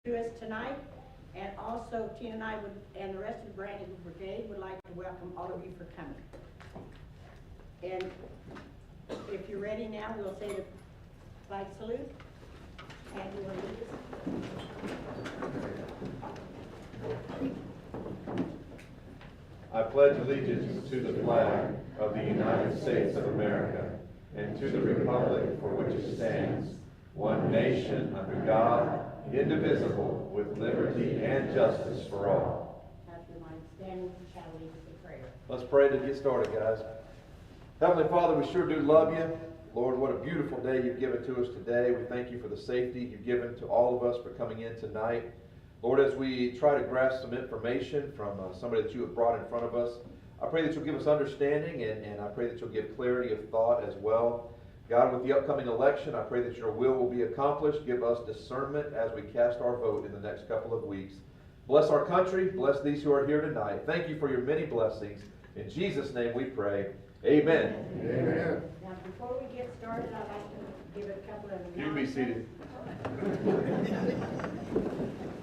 to us tonight. And also, Tina and I would, and the rest of the Brigade would like to welcome all of you for coming. And if you're ready now, we'll say the flag salute. And you want to lead us? I pledge allegiance to the flag of the United States of America and to the republic for which it stands, one nation under God, indivisible, with liberty and justice for all. After my standing, shall lead us in prayer. Let's pray to get started, guys. Heavenly Father, we sure do love you. Lord, what a beautiful day you've given to us today. We thank you for the safety you've given to all of us for coming in tonight. Lord, as we try to grasp some information from somebody that you have brought in front of us, I pray that you'll give us understanding, and I pray that you'll give clarity of thought as well. God, with the upcoming election, I pray that your will be accomplished. Give us discernment as we cast our vote in the next couple of weeks. Bless our country. Bless these who are here tonight. Thank you for your many blessings. In Jesus' name we pray. Amen. Amen. Now, before we get started, I'd like to give a couple of announcements. You can be seated.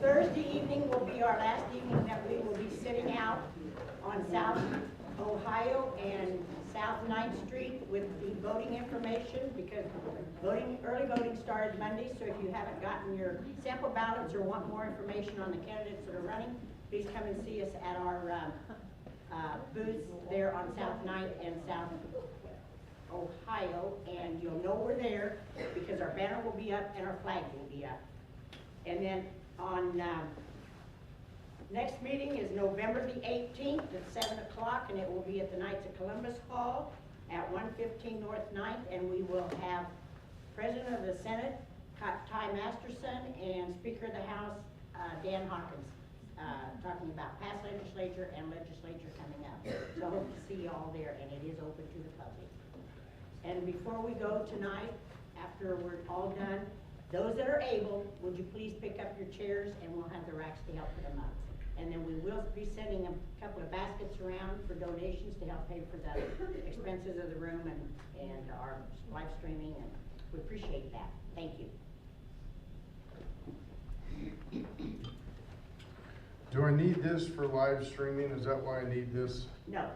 Thursday evening will be our last evening that we will be sitting out on South Ohio and South 9th Street with the voting information, because early voting started Monday, so if you haven't gotten your sample ballots or want more information on the candidates that are running, please come and see us at our booths there on South 9th and South Ohio, and you'll know we're there because our banner will be up and our flag will be up. And then on next meeting is November the 18th at 7 o'clock, and it will be at the Knights of Columbus Hall at 115 North 9th, and we will have President of the Senate, Ty Masterson, and Speaker of the House, Dan Hawkins, talking about past legislature and legislature coming up. So I hope to see you all there, and it is open to the public. And before we go tonight, after we're all done, those that are able, would you please pick up your chairs, and we'll have the racks to help put them up. And then we will be sending a couple of baskets around for donations to help pay for the expenses of the room and our live streaming, and we appreciate that. Thank you. Do I need this for live streaming? Is that why I need this? No.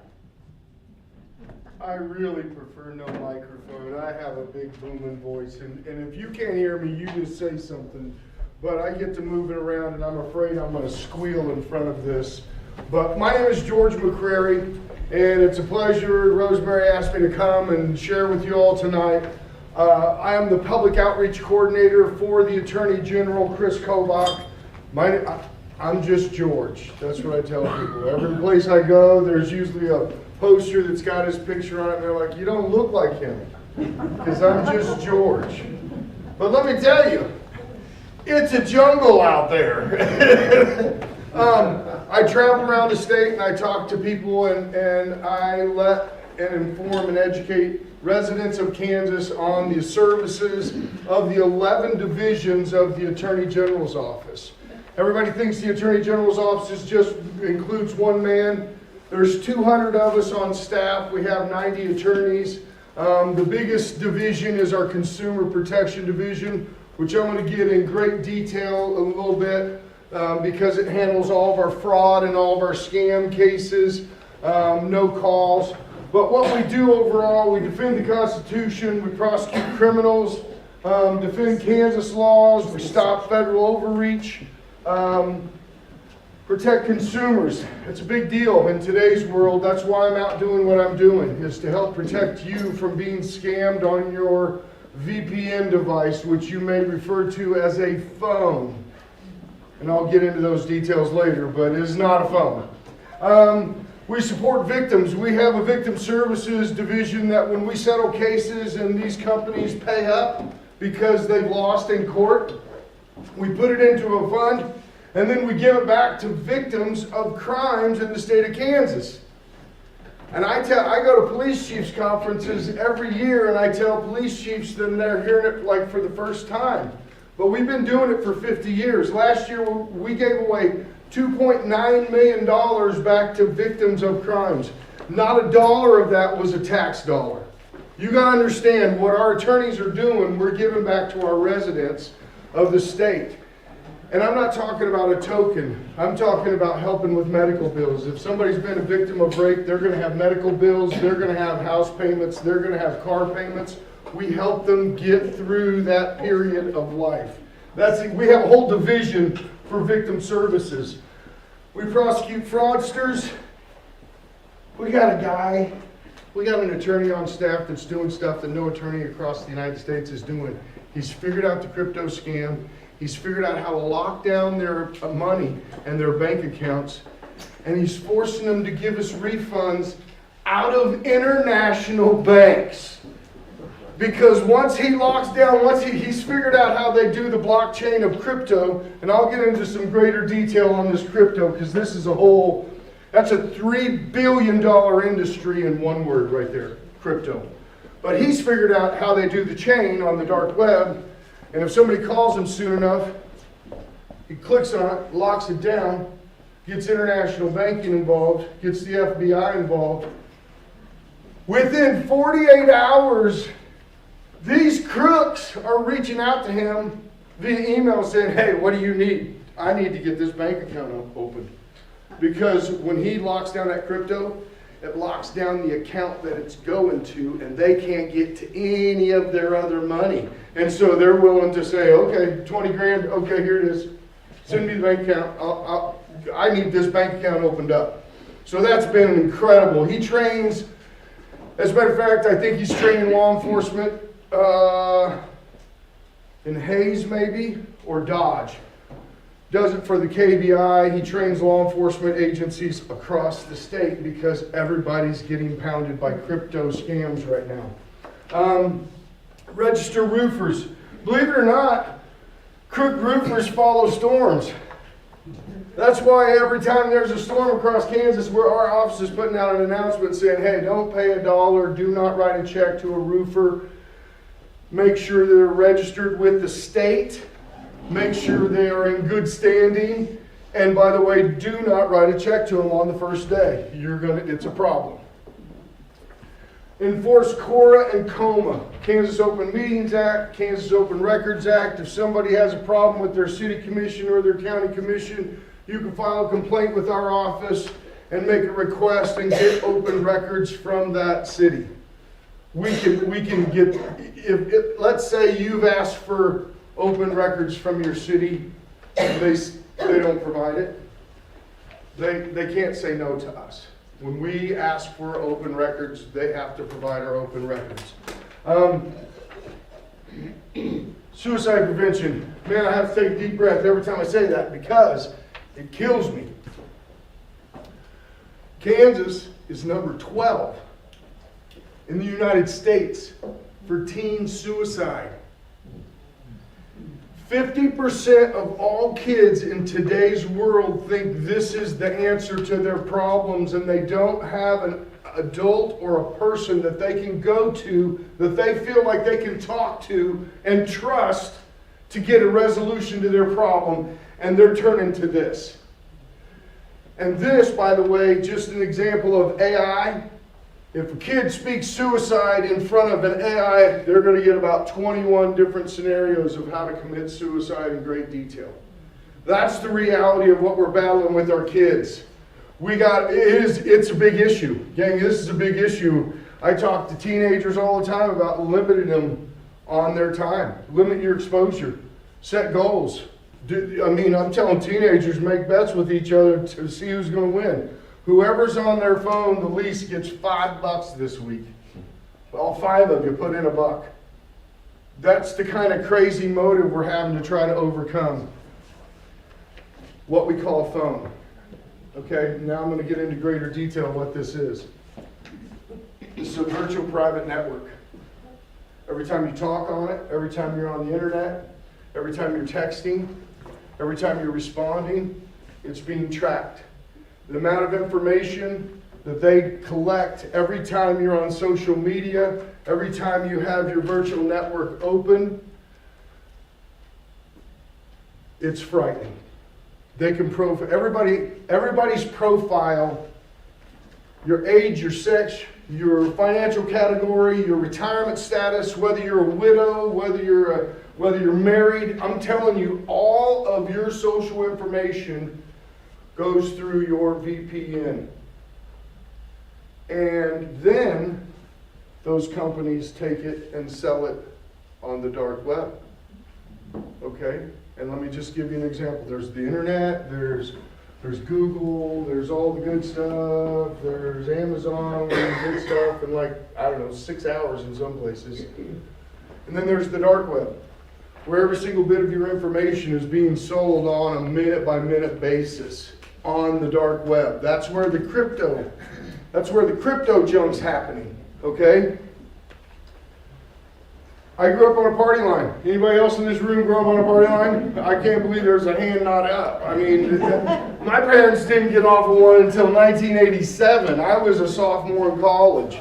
I really prefer no microphone. I have a big booming voice, and if you can't hear me, you just say something. But I get to move it around, and I'm afraid I'm going to squeal in front of this. But my name is George McCurey, and it's a pleasure. Rosemary asked me to come and share with you all tonight. I am the public outreach coordinator for the Attorney General, Chris Kobach. I'm just George. That's what I tell people. Every place I go, there's usually a poster that's got his picture on it, and they're like, "You don't look like him," because I'm just George. But let me tell you, it's a jungle out there. I travel around the state and I talk to people, and I let and inform and educate residents of Kansas on the services of the 11 divisions of the Attorney General's office. Everybody thinks the Attorney General's office just includes one man. There's 200 of us on staff. We have 90 attorneys. The biggest division is our Consumer Protection Division, which I'm going to get in great detail a little bit because it handles all of our fraud and all of our scam cases, no calls. But what we do overall, we defend the Constitution, we prosecute criminals, defend Kansas laws, we stop federal overreach, protect consumers. It's a big deal in today's world. That's why I'm out doing what I'm doing, is to help protect you from being scammed on your VPN device, which you may refer to as a phone. And I'll get into those details later, but it is not a phone. We support victims. We have a victim services division that when we settle cases and these companies pay up because they've lost in court, we put it into a fund, and then we give it back to victims of crimes in the state of Kansas. And I go to police chiefs conferences every year, and I tell police chiefs that they're hearing it like for the first time. But we've been doing it for 50 years. Last year we gave away $2.9 million back to victims of crimes. Not a dollar of that was a tax dollar. You got to understand what our attorneys are doing, we're giving back to our residents of the state. And I'm not talking about a token. I'm talking about helping with medical bills. If somebody's been a victim of rape, they're going to have medical bills, they're going to have house payments, they're going to have car payments. We help them get through that period of life. We have a whole division for victim services. We prosecute fraudsters. We got an attorney on staff that's doing stuff that no attorney across the United States is doing. He's figured out the crypto scam. He's figured out how to lock down their money and their bank accounts. And he's forcing them to give us refunds out of international banks. Because once he locks down, he's figured out how they do the blockchain of crypto, and I'll get into some greater detail on this crypto, because that's a $3 billion industry in one word right there, crypto. But he's figured out how they do the chain on the dark web, and if somebody calls him soon enough, he clicks on it, locks it down, gets international banking involved, gets the FBI involved. Within 48 hours, these crooks are reaching out to him via email saying, hey, what do you need? I need to get this bank account opened. Because when he locks down that crypto, it locks down the account that it's going to, and they can't get to any of their other money. And so they're willing to say, okay, 20 grand, okay, here it is. Send me the bank account. I need this bank account opened up. So that's been incredible. He trains, as a matter of fact, I think he's training law enforcement in Hayes maybe, or Dodge. Does it for the KBI. He trains law enforcement agencies across the state because everybody's getting pounded by crypto scams right now. Register roofers. Believe it or not, crook roofers follow storms. That's why every time there's a storm across Kansas, where our office is putting out an announcement saying, hey, don't pay $1, do not write a check to a roofer. Make sure they're registered with the state. Make sure they are in good standing. And by the way, do not write a check to them on the first day. It's a problem. Enforce CORA and COMA. Kansas Open Meetings Act, Kansas Open Records Act. If somebody has a problem with their city commission or their county commission, you can file a complaint with our office and make a request and get open records from that city. We can get, let's say you've asked for open records from your city, they don't provide it. They can't say no to us. When we ask for open records, they have to provide our open records. Suicide prevention. Man, I have to take a deep breath every time I say that because it kills me. Kansas is number 12 in the United States for teen suicide. 50% of all kids in today's world think this is the answer to their problems, and they don't have an adult or a person that they can go to, that they feel like they can talk to and trust to get a resolution to their problem, and they're turning to this. And this, by the way, just an example of AI. If a kid speaks suicide in front of an AI, they're going to get about 21 different scenarios of how to commit suicide in great detail. That's the reality of what we're battling with our kids. It's a big issue. Gang, this is a big issue. I talk to teenagers all the time about limiting them on their time. Limit your exposure. Set goals. I'm telling teenagers, make bets with each other to see who's going to win. Whoever's on their phone the least gets $5 this week. All 5 of you put in $1. That's the kind of crazy motive we're having to try to overcome. What we call a phone. Okay, now I'm going to get into greater detail what this is. This is a virtual private network. Every time you talk on it, every time you're on the internet, every time you're texting, every time you're responding, it's being tracked. The amount of information that they collect every time you're on social media, every time you have your virtual network open, it's frightening. They can profile everybody's profile, your age, your sex, your financial category, your retirement status, whether you're a widow, whether you're whether you're married, I'm telling you, all of your social information goes through your VPN. And then those companies take it and sell it on the dark web. Okay? And let me just give you an example. There's the internet, there's Google, there's all the good stuff, there's Amazon, the good stuff in like, I don't know, 6 hours in some places. And then there's the dark web, where every single bit of your information is being sold on a minute-by-minute basis on the dark web. That's where the crypto junk's happening, okay? I grew up on a party line. Anybody else in this room grew up on a party line? I can't believe there's a hand not up. I mean, my parents didn't get off of one until 1987. I was a sophomore in college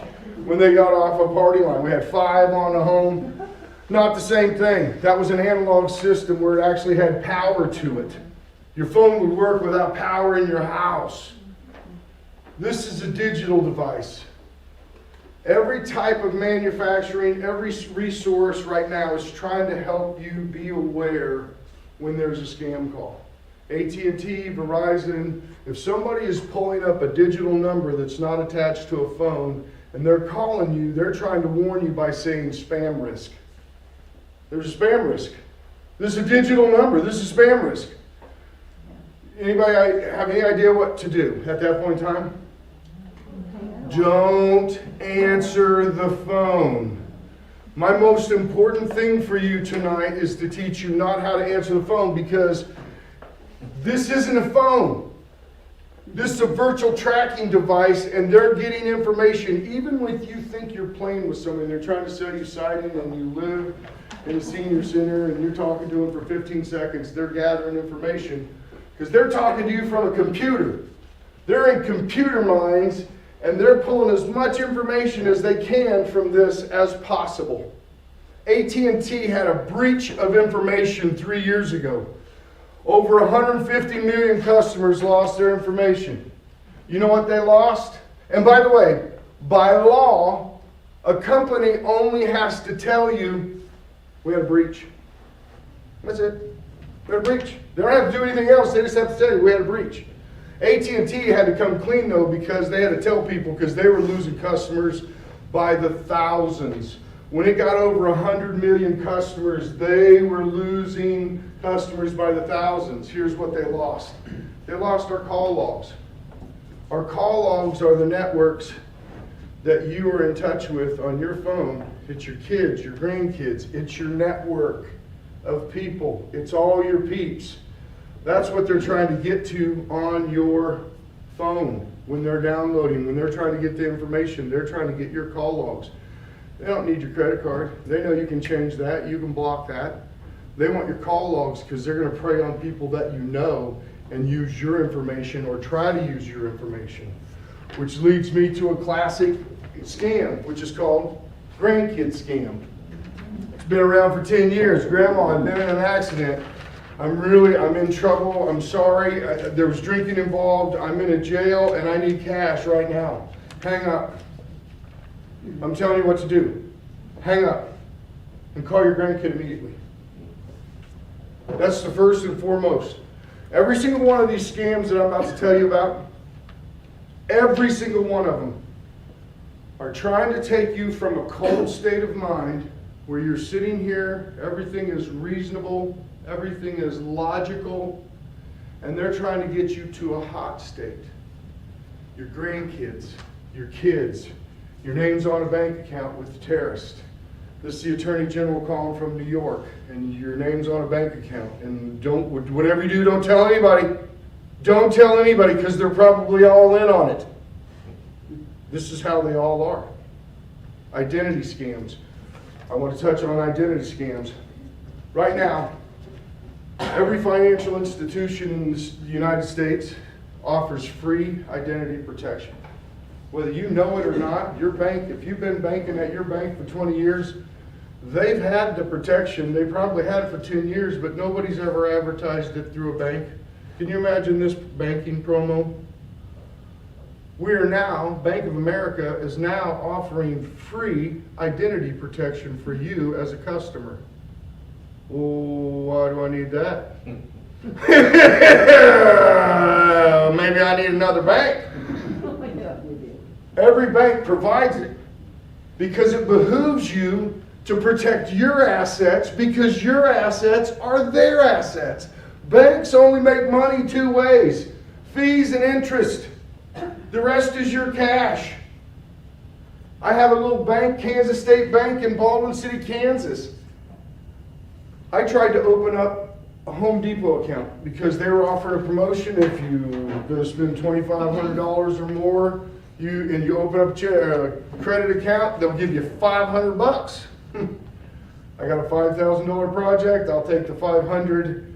when they got off a party line. We had 5 on a home. Not the same thing. That was an analog system where it actually had power to it. Your phone would work without power in your house. This is a digital device. Every type of manufacturing, every resource right now is trying to help you be aware when there's a scam call. AT&T, Verizon, if somebody is pulling up a digital number that's not attached to a phone and they're calling you, they're trying to warn you by saying spam risk. There's a spam risk. This is a digital number. This is spam risk. Anybody have any idea what to do at that point in time? Don't answer the phone. My most important thing for you tonight is to teach you not how to answer the phone, because this isn't a phone. This is a virtual tracking device, and they're getting information. Even when you think you're playing with somebody, they're trying to sell you siding and you live in a senior center and you're talking to them for 15 seconds, they're gathering information because they're talking to you from a computer. They're in computer minds, and they're pulling as much information as they can from this as possible. AT&T had a breach of information 3 years ago. Over 150 million customers lost their information. You know what they lost? And by the way, by law, a company only has to tell you, we had a breach. That's it. We had a breach. They don't have to do anything else. They just have to tell you we had a breach. AT&T had to come clean though, because they had to tell people, because they were losing customers by the thousands. When it got over 100 million customers, they were losing customers by the thousands. Here's what they lost. They lost our call logs. Our call logs are the networks that you are in touch with on your phone. It's your kids, your grandkids. It's your network of people. It's all your peeps. That's what they're trying to get to on your phone when they're downloading, when they're trying to get the information. They're trying to get your call logs. They don't need your credit card. They know you can change that. You can block that. They want your call logs because they're going to prey on people that you know and use your information or try to use your information. Which leads me to a classic scam, which is called grandkid scam. It's been around for 10 years. Grandma had been in an accident. I'm in trouble. I'm sorry. There was drinking involved. I'm in a jail and I need cash right now. Hang up. I'm telling you what to do. Hang up and call your grandkid immediately. That's the first and foremost. Every single one of these scams that I'm about to tell you about, every single one of them are trying to take you from a cold state of mind where you're sitting here, everything is reasonable, everything is logical, and they're trying to get you to a hot state. Your grandkids, your kids, your name's on a bank account with the terrorist. This is the Attorney General calling from New York, and your name's on a bank account. And whatever you do, don't tell anybody. Don't tell anybody, because they're probably all in on it. This is how they all are. Identity scams. I want to touch on identity scams. Right now, every financial institution in the United States offers free identity protection. Whether you know it or not, your bank, if you've been banking at your bank for 20 years, they've had the protection. They probably had it for 10 years, but nobody's ever advertised it through a bank. Can you imagine this banking promo? Bank of America is now offering free identity protection for you as a customer. Why do I need that? Maybe I need another bank. Every bank provides it because it behooves you to protect your assets because your assets are their assets. Banks only make money two ways, fees and interest. The rest is your cash. I have a little bank, Kansas State Bank in Baldwin City, Kansas. I tried to open up a Home Depot account because they were offering a promotion. If you're going to spend $2,500 or more, and you open up a credit account, they'll give you $500. I got a $5,000 project. I'll take the $500.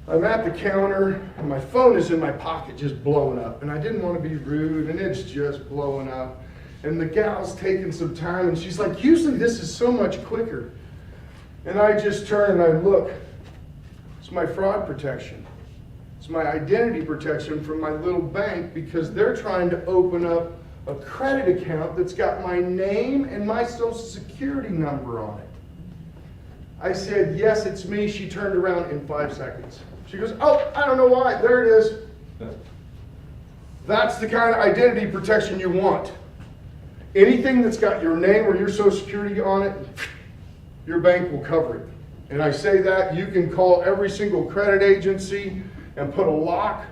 I'm at the counter, and my phone is in my pocket, just blowing up. And I didn't want to be rude, and it's just blowing up. And the gal's taking some time, and she's like, usually this is so much quicker. And I just turn and I look. It's my fraud protection. It's my identity protection from my little bank because they're trying to open up a credit account that's got my name and my social security number on it. I said, yes, it's me. She turned around in 5 seconds. She goes, oh, I don't know why. There it is. That's the kind of identity protection you want. Anything that's got your name or your social security on it, your bank will cover it. And I say that you can call every single credit agency and put a lock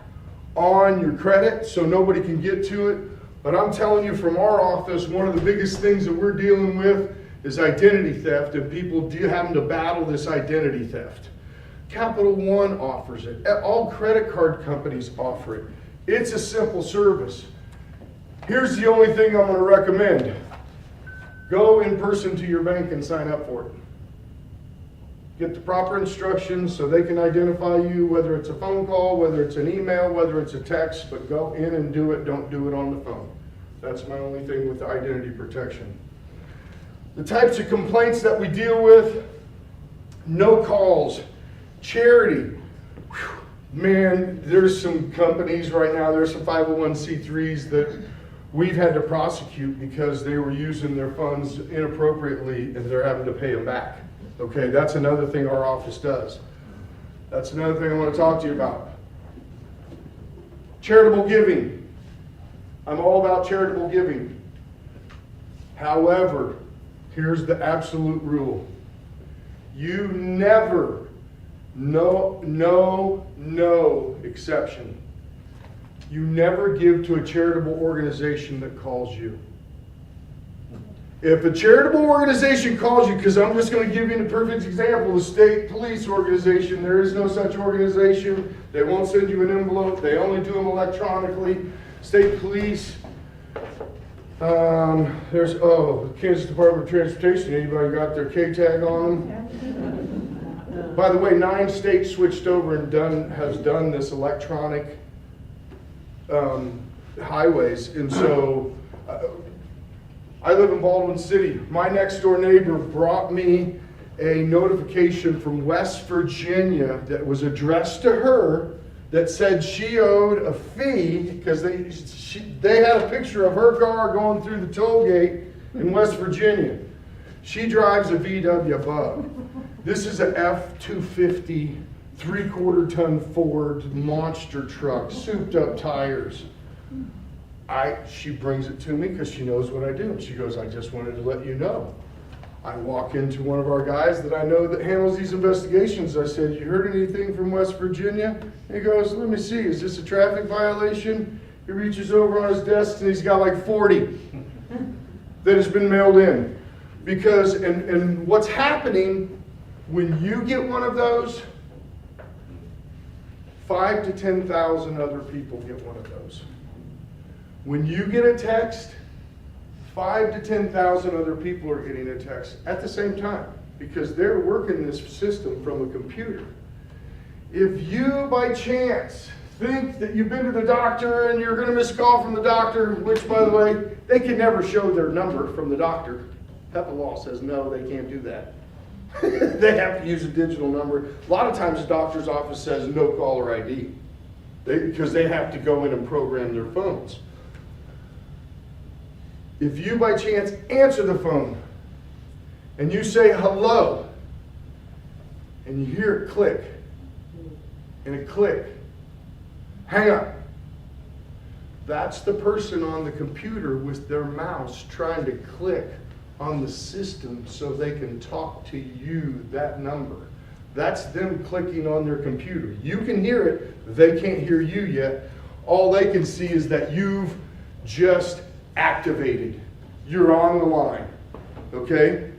on your credit so nobody can get to it. But I'm telling you from our office, one of the biggest things that we're dealing with is identity theft, and people having to battle this identity theft. Capital One offers it. All credit card companies offer it. It's a simple service. Here's the only thing I'm going to recommend. Go in person to your bank and sign up for it. Get the proper instructions so they can identify you, whether it's a phone call, whether it's an email, whether it's a text, but go in and do it. Don't do it on the phone. That's my only thing with the identity protection. The types of complaints that we deal with, no calls, charity. Whew. Man, there's some companies right now, there's some 501c3s that we've had to prosecute because they were using their funds inappropriately and they're having to pay them back. Okay, that's another thing our office does. That's another thing I want to talk to you about. Charitable giving. I'm all about charitable giving. However, here's the absolute rule. You never, no exception. You never give to a charitable organization that calls you. If a charitable organization calls you, because I'm just going to give you the perfect example, the state police organization, there is no such organization. They won't send you an envelope. They only do them electronically. State police. There's, Kansas Department of Transportation. Anybody got their K-tag on them? By the way, 9 states switched over and has done this electronic highways. And so I live in Baldwin City. My next door neighbor brought me a notification from West Virginia that was addressed to her that said she owed a fee because they had a picture of her car going through the toll gate in West Virginia. She drives a VW Bug. This is a F-250 3/4 ton Ford monster truck, souped up tires. She brings it to me because she knows what I do. And she goes, I just wanted to let you know. I walk into one of our guys that I know that handles these investigations. I said, you heard anything from West Virginia? He goes, let me see, is this a traffic violation? He reaches over on his desk and he's got like 40 that has been mailed in. Because, and what's happening when you get one of those, 5,000 to 10,000 other people get one of those. When you get a text, 5,000 to 10,000 other people are getting a text at the same time because they're working this system from a computer. If you, by chance, think that you've been to the doctor and you're going to miss a call from the doctor, which, by the way, they can never show their number from the doctor. HIPAA law says no, they can't do that. They have to use a digital number. A lot of times the doctor's office says no caller ID because they have to go in and program their phones. If you by chance answer the phone and you say hello and you hear it click, and it click. Hang up. That's the person on the computer with their mouse trying to click on the system so they can talk to you, that number. That's them clicking on their computer. You can hear it, they can't hear you yet. All they can see is that you've just activated. You're on the line, okay?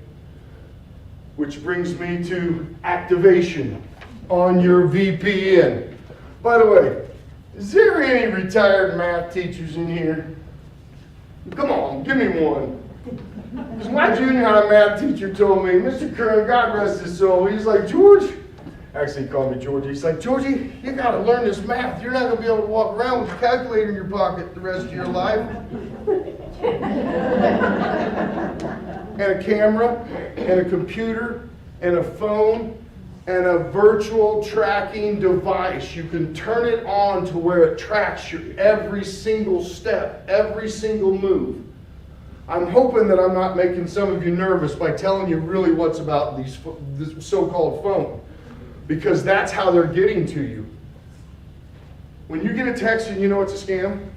Which brings me to activation on your VPN. By the way, is there any retired math teachers in here? Come on, give me one. Because my junior high math teacher told me, Mr. Curran, God rest his soul, he's like, George, actually he called me Georgie, he's like, Georgie, you got to learn this math. You're not going to be able to walk around with a calculator in your pocket the rest of your life. And a camera, and a computer, and a phone, and a virtual tracking device. You can turn it on to where it tracks your every single step, every single move. I'm hoping that I'm not making some of you nervous by telling you really what's about this so-called phone, because that's how they're getting to you. When you get a text and you know it's a scam,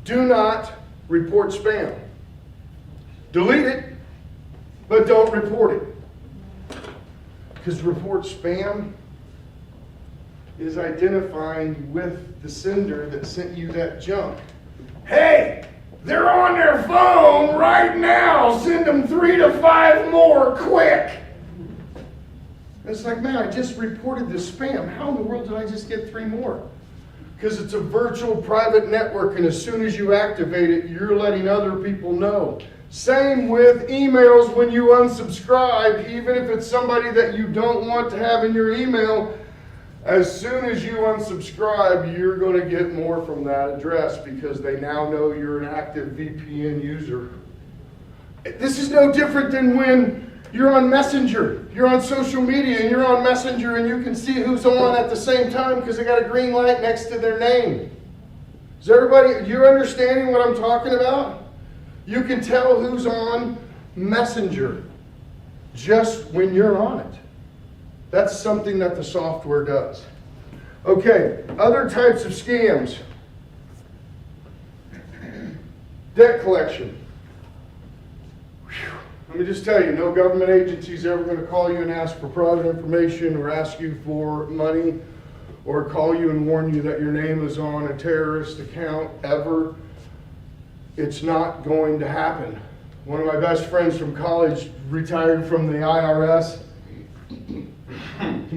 do not report spam. Delete it, but don't report it. Because report spam is identifying with the sender that sent you that junk. Hey, they're on their phone right now. Send them 3 to 5 more, quick. It's like, man, I just reported this spam. How in the world did I just get 3 more? Because it's a virtual private network, and as soon as you activate it, you're letting other people know. Same with emails when you unsubscribe, even if it's somebody that you don't want to have in your email. As soon as you unsubscribe, you're going to get more from that address because they now know you're an active VPN user. This is no different than when you're on Messenger. You're on social media and you're on Messenger and you can see who's on at the same time because they got a green light next to their name. Is everybody, you're understanding what I'm talking about? You can tell who's on Messenger just when you're on it. That's something that the software does. Okay, other types of scams. Debt collection. Whew. Let me just tell you, no government agency is ever going to call you and ask for private information or ask you for money or call you and warn you that your name is on a terrorist account ever. It's not going to happen. One of my best friends from college retired from the IRS.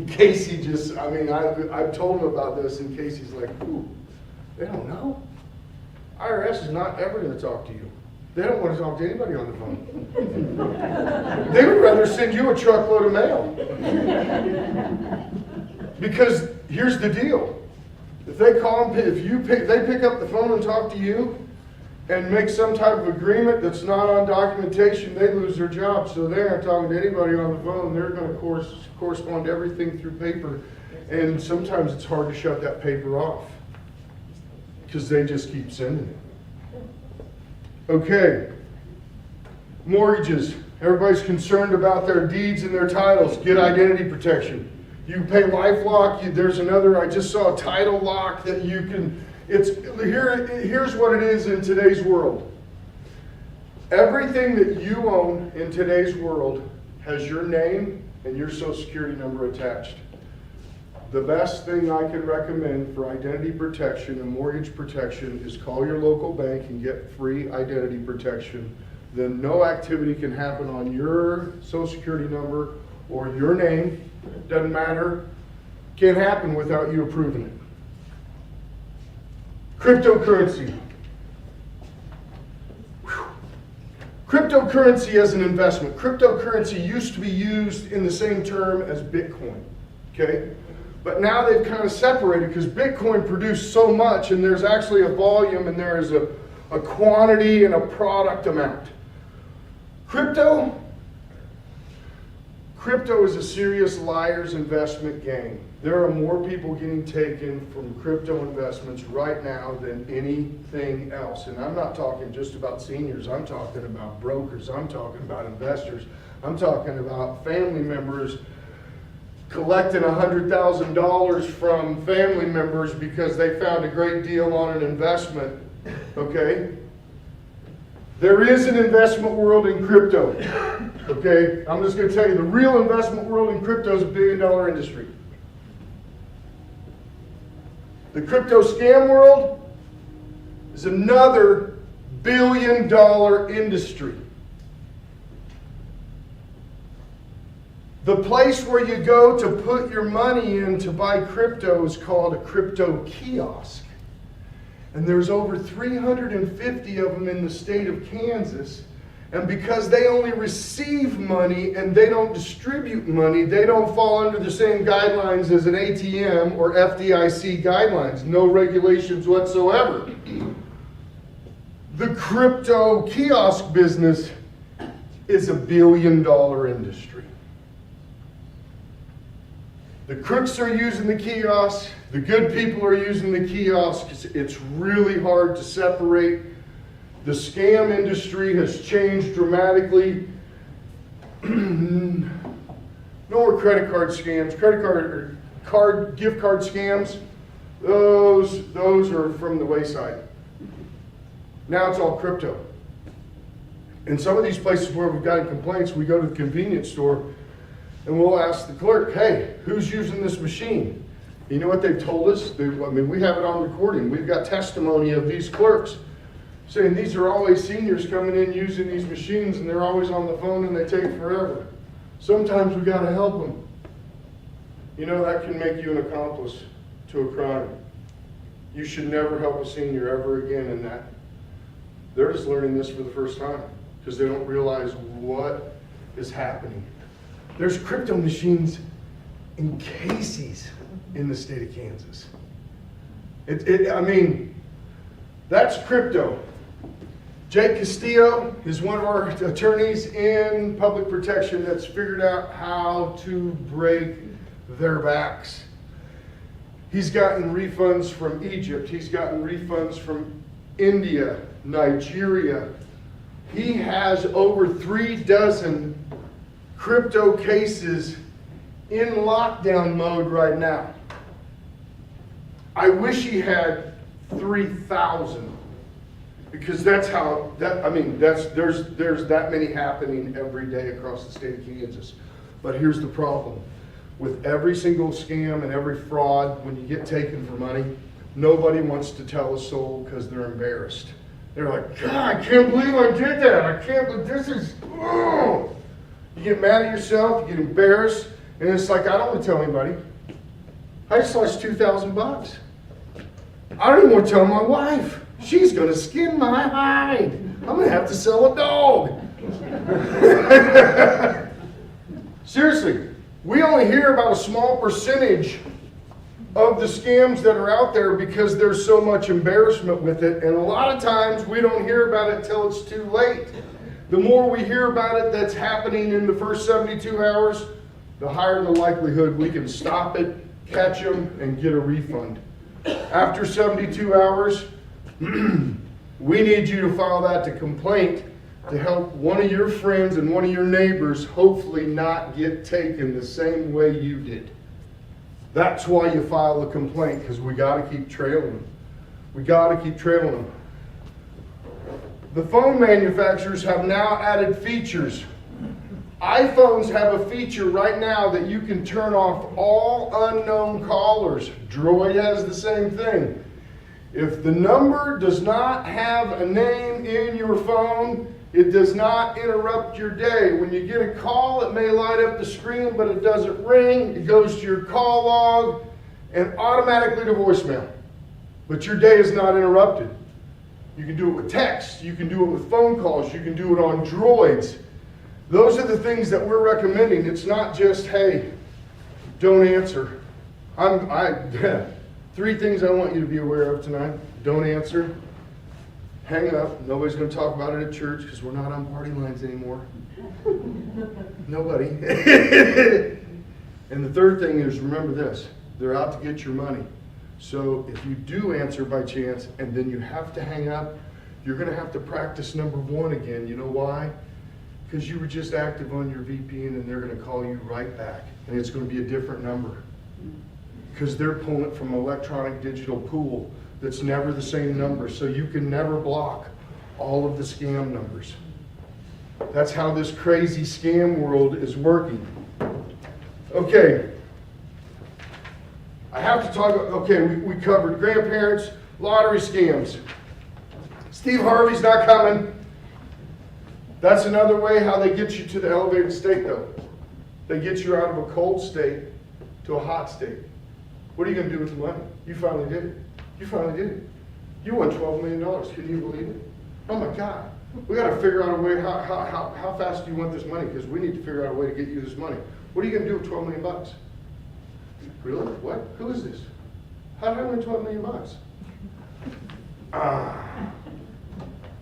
Casey just, I've told him about this, and Casey's like, ooh, they don't know. IRS is not ever going to talk to you. They don't want to talk to anybody on the phone. They would rather send you a truckload of mail. Because here's the deal. If they call them, they pick up the phone and talk to you and make some type of agreement that's not on documentation, they lose their job. So they're not talking to anybody on the phone. They're going to correspond everything through paper. And sometimes it's hard to shut that paper off because they just keep sending it. Okay. Mortgages. Everybody's concerned about their deeds and their titles. Get identity protection. You can pay LifeLock. There's another, I just saw a title lock that you can, here's what it is in today's world. Everything that you own in today's world has your name and your social security number attached. The best thing I can recommend for identity protection and mortgage protection is call your local bank and get free identity protection. Then no activity can happen on your social security number or your name. Doesn't matter. Can't happen without you approving it. Cryptocurrency. Whew. Cryptocurrency as an investment. Cryptocurrency used to be used in the same term as Bitcoin. Okay? But now they've kind of separated because Bitcoin produced so much and there's actually a volume and there is a quantity and a product amount. Crypto is a serious liar's investment game. There are more people getting taken from crypto investments right now than anything else. And I'm not talking just about seniors. I'm talking about brokers. I'm talking about investors. I'm talking about family members collecting $100,000 from family members because they found a great deal on an investment. Okay? There is an investment world in crypto. Okay? I'm just going to tell you, the real investment world in crypto is a $1 billion industry. The crypto scam world is another $1 billion industry. The place where you go to put your money in to buy crypto is called a crypto kiosk. And there's over 350 of them in the state of Kansas. And because they only receive money and they don't distribute money, they don't fall under the same guidelines as an ATM or FDIC guidelines. No regulations whatsoever. The crypto kiosk business is a $1 billion industry. The crooks are using the kiosks. The good people are using the kiosks. It's really hard to separate. The scam industry has changed dramatically. No more credit card scams. Gift card scams. Those are from the wayside. Now it's all crypto. In some of these places where we've gotten complaints, we go to the convenience store and we'll ask the clerk, hey, who's using this machine? You know what they've told us? We have it on recording. We've got testimony of these clerks saying these are always seniors coming in using these machines and they're always on the phone and they take forever. Sometimes we got to help them. You know, that can make you an accomplice to a crime. You should never help a senior ever again in that. They're just learning this for the first time because they don't realize what is happening. There's crypto machines in Casey's in the state of Kansas. That's crypto. Jake Castillo is one of our attorneys in public protection that's figured out how to break their backs. He's gotten refunds from Egypt. He's gotten refunds from India, Nigeria. He has over 36 crypto cases in lockdown mode right now. I wish he had 3,000 because there's that many happening every day across the state of Kansas. But here's the problem. With every single scam and every fraud, when you get taken for money, nobody wants to tell a soul because they're embarrassed. They're like, God, I can't believe I did that. I can't believe this is, oh. You get mad at yourself, you get embarrassed, and it's like, I don't want to tell anybody. I just lost $2,000. I don't even want to tell my wife. She's going to skin my hide. I'm going to have to sell a dog. Seriously, we only hear about a small percentage of the scams that are out there because there's so much embarrassment with it. And a lot of times we don't hear about it till it's too late. The more we hear about it that's happening in the first 72 hours, the higher the likelihood we can stop it, catch them, and get a refund. After 72 hours, we need you to file that to complaint to help one of your friends and one of your neighbors hopefully not get taken the same way you did. That's why you file a complaint, because we got to keep trailing them. We got to keep trailing them. The phone manufacturers have now added features. iPhones have a feature right now that you can turn off all unknown callers. Droid has the same thing. If the number does not have a name in your phone, it does not interrupt your day. When you get a call, it may light up the screen, but it doesn't ring. It goes to your call log and automatically to voicemail. But your day is not interrupted. You can do it with text. You can do it with phone calls. You can do it on droids. Those are the things that we're recommending. It's not just, hey, don't answer. 3 things I want you to be aware of tonight. Don't answer. Hang up. Nobody's going to talk about it at church because we're not on party lines anymore. Nobody. And the third thing is, remember this. They're out to get your money. So if you do answer by chance and then you have to hang up, you're gonna have to practice number one again. You know why? Because you were just active on your VPN and they're gonna call you right back. And it's gonna be a different number. Because they're pulling it from an electronic digital pool that's never the same number. So you can never block all of the scam numbers. That's how this crazy scam world is working. Okay. I have to talk, okay, we covered grandparents, lottery scams. Steve Harvey's not coming. That's another way how they get you to the elevated state though. They get you out of a cold state to a hot state. What are you going to do with the money? You finally did it. You finally did it. You won $12 million. Can you believe it? Oh my God. We got to figure out a way, how fast do you want this money? Because we need to figure out a way to get you this money. What are you going to do with $12 million? Really? What? Who is this? How did I win $12 million?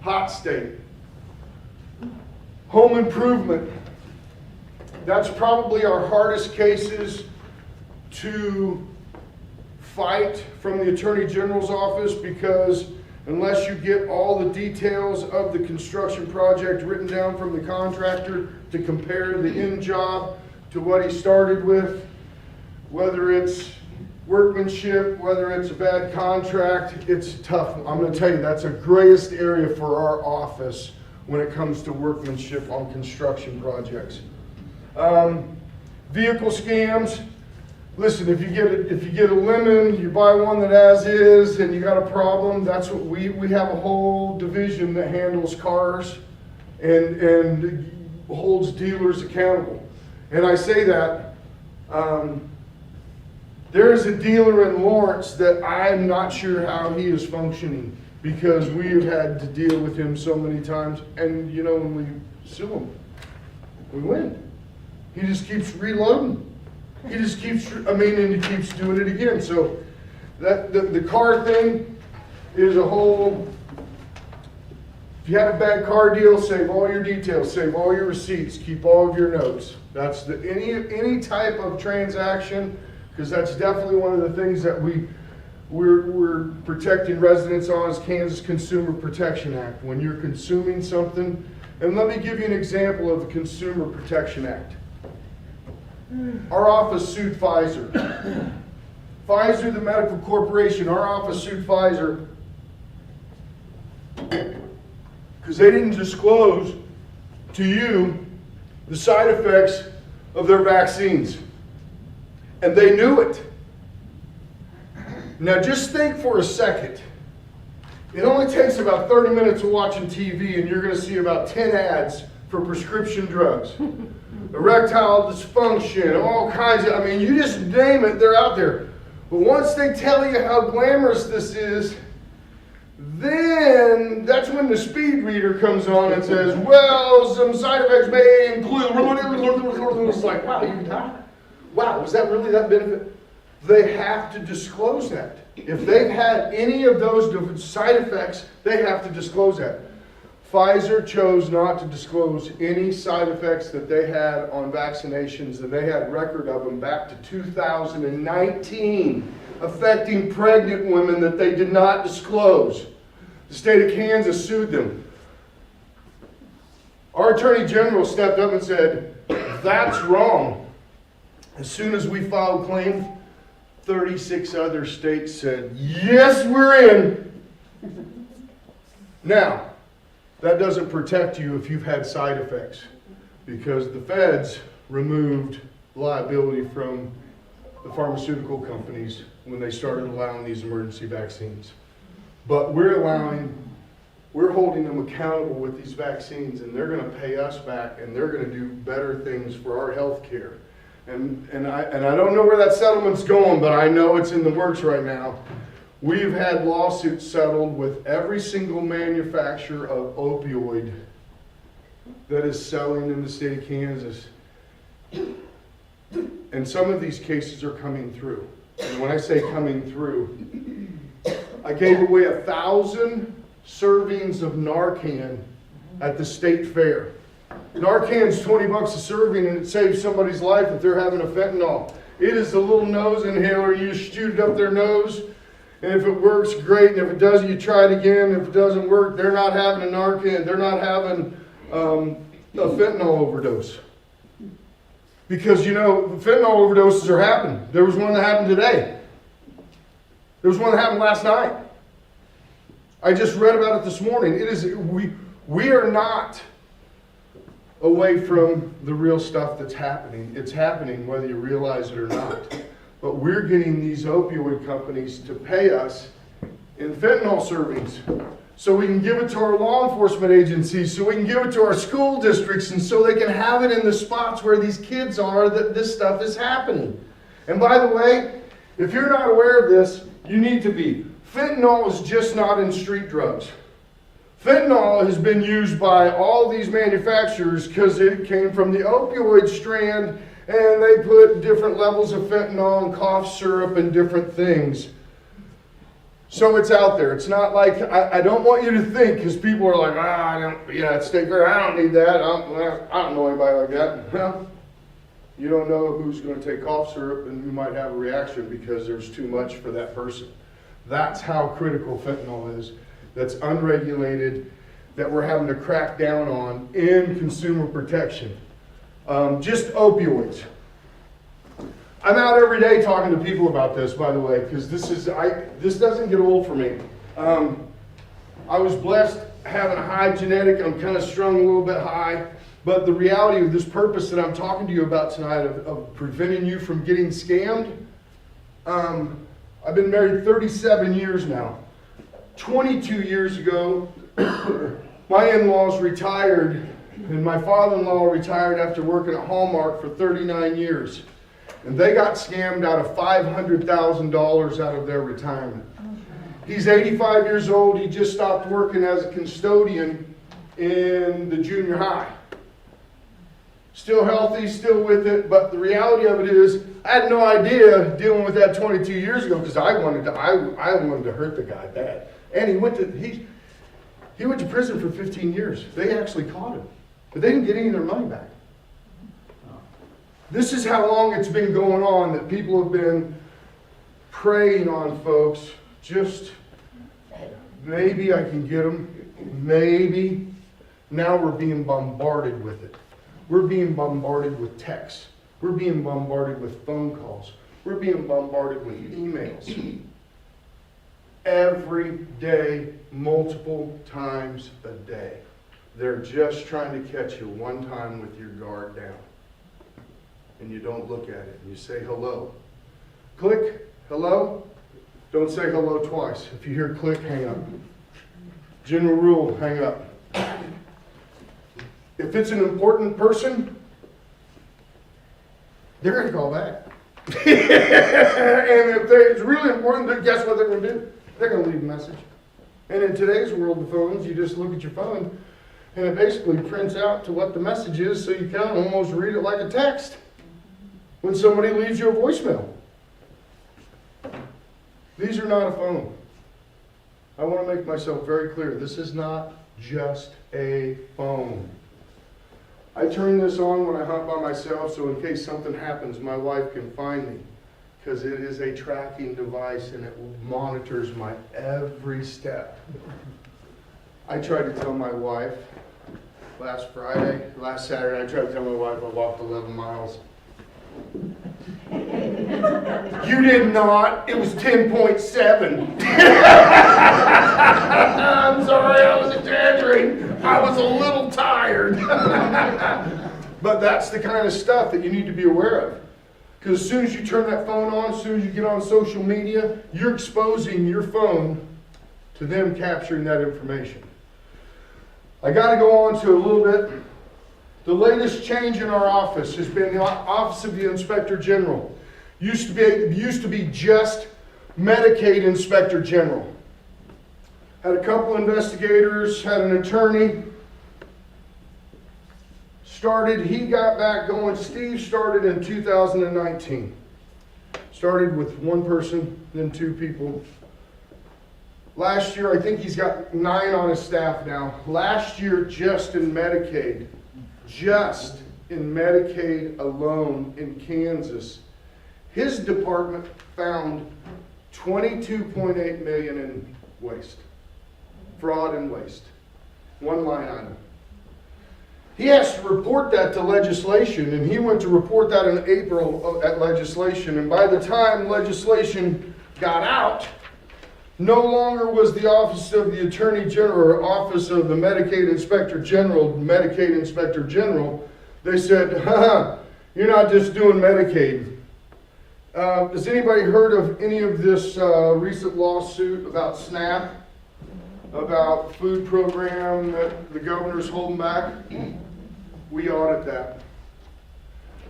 Hot state. Home improvement. That's probably our hardest cases to fight from the Attorney General's office, because unless you get all the details of the construction project written down from the contractor to compare the end job to what he started with, whether it's workmanship, whether it's a bad contract, it's tough. I'm going to tell you, that's the greatest area for our office when it comes to workmanship on construction projects. Vehicle scams. Listen, if you get a lemon, you buy one that as is, and you got a problem, that's what we have a whole division that handles cars and holds dealers accountable. And I say that, there is a dealer in Lawrence that I'm not sure how he is functioning, because we have had to deal with him so many times, and you know, when we sue him, we win. He just keeps reloading. He just keeps, and he keeps doing it again. So that the car thing is a whole, if you have a bad car deal, save all your details, save all your receipts, keep all of your notes. That's any type of transaction, because that's definitely one of the things that we're protecting residents on is Kansas Consumer Protection Act. When you're consuming something, and let me give you an example of the Consumer Protection Act. Our office sued Pfizer. Pfizer, the medical corporation, our office sued Pfizer because they didn't disclose to you the side effects of their vaccines. And they knew it. Now just think for a second. It only takes about 30 minutes of watching TV and you're going to see about 10 ads for prescription drugs. Erectile dysfunction, all kinds of, you just name it, they're out there. But once they tell you how glamorous this is, then that's when the speed reader comes on and says, well, some side effects may include, it's like, wow, was that really that benefit? They have to disclose that. If they've had any of those side effects, they have to disclose that. Pfizer chose not to disclose any side effects that they had on vaccinations, and they had record of them back to 2019, affecting pregnant women that they did not disclose. The state of Kansas sued them. Our Attorney General stepped up and said, that's wrong. As soon as we filed claims, 36 other states said, yes, we're in. Now, that doesn't protect you if you've had side effects, because the feds removed liability from the pharmaceutical companies when they started allowing these emergency vaccines. But we're holding them accountable with these vaccines, and they're going to pay us back, and they're going to do better things for our health care. And I don't know where that settlement's going, but I know it's in the works right now. We've had lawsuits settled with every single manufacturer of opioid that is selling in the state of Kansas. And some of these cases are coming through. And when I say coming through, I gave away 1,000 servings of Narcan at the state fair. Narcan's $20 a serving, and it saves somebody's life if they're having a fentanyl. It is a little nose inhaler. You shoot it up their nose, and if it works, great. And if it doesn't, you try it again. If it doesn't work, they're not having a Narcan. They're not having a fentanyl overdose. Because, you know, fentanyl overdoses are happening. There was one that happened today. There was one that happened last night. I just read about it this morning. We are not away from the real stuff that's happening. It's happening whether you realize it or not. But we're getting these opioid companies to pay us in fentanyl servings so we can give it to our law enforcement agencies, so we can give it to our school districts, and so they can have it in the spots where these kids are that this stuff is happening. And by the way, if you're not aware of this, you need to be. Fentanyl is just not in street drugs. Fentanyl has been used by all these manufacturers because it came from the opioid strand, and they put different levels of fentanyl and cough syrup and different things. So it's out there. It's not like, I don't want you to think, because people are like, it's state fair, I don't need that. I don't know anybody like that. Well, you don't know who's going to take cough syrup and who might have a reaction because there's too much for that person. That's how critical fentanyl is. That's unregulated, that we're having to crack down on in consumer protection. Just opioids. I'm out every day talking to people about this, by the way, because this doesn't get old for me. I was blessed having a high genetic. I'm kind of strung a little bit high, but the reality of this purpose that I'm talking to you about tonight of preventing you from getting scammed, I've been married 37 years now. 22 years ago, my in-laws retired, and my father-in-law retired after working at Hallmark for 39 years. And they got scammed out of $500,000 out of their retirement. He's 85 years old. He just stopped working as a custodian in the junior high. Still healthy, still with it, but the reality of it is, I had no idea dealing with that 22 years ago because I wanted to hurt the guy bad. And he went to prison for 15 years. They actually caught him, but they didn't get any of their money back. This is how long it's been going on, that people have been preying on folks. Just maybe I can get them. Maybe. Now we're being bombarded with it. We're being bombarded with texts. We're being bombarded with phone calls. We're being bombarded with emails. Every day, multiple times a day. They're just trying to catch you one time with your guard down. And you don't look at it. And you say hello. Click, hello. Don't say hello twice. If you hear click, hang up. General rule, hang up. If it's an important person, they're going to call back. And if it's really important, then guess what they're going to do? They're going to leave a message. And in today's world of phones, you just look at your phone, and it basically prints out to what the message is, so you can almost read it like a text when somebody leaves you a voicemail. These are not a phone. I want to make myself very clear. This is not just a phone. I turn this on when I hunt by myself, so in case something happens, my wife can find me, because it is a tracking device and it monitors my every step. I tried to tell my wife last Saturday, I tried to tell my wife I walked 11 miles. You did not. It was 10.7. I'm sorry, I was exaggerating. I was a little tired. But that's the kind of stuff that you need to be aware of. Because as soon as you turn that phone on, as soon as you get on social media, you're exposing your phone to them capturing that information. I got to go on to a little bit. The latest change in our office has been the Office of the Inspector General. Used to be just Medicaid Inspector General. Had a couple investigators, had an attorney. He got back going. Steve started in 2019. Started with one person, then two people. Last year, I think he's got 9 on his staff now. Last year, just in Medicaid alone in Kansas, His department found 22.8 million in waste. Fraud and waste. One line item. He has to report that to legislation, and he went to report that in April at legislation, and by the time legislation got out, no longer was the Office of the Attorney General or Office of the Medicaid Inspector General, they said, you're not just doing Medicaid. Has anybody heard of any of this recent lawsuit about SNAP? About food program that the governor's holding back? We audit that.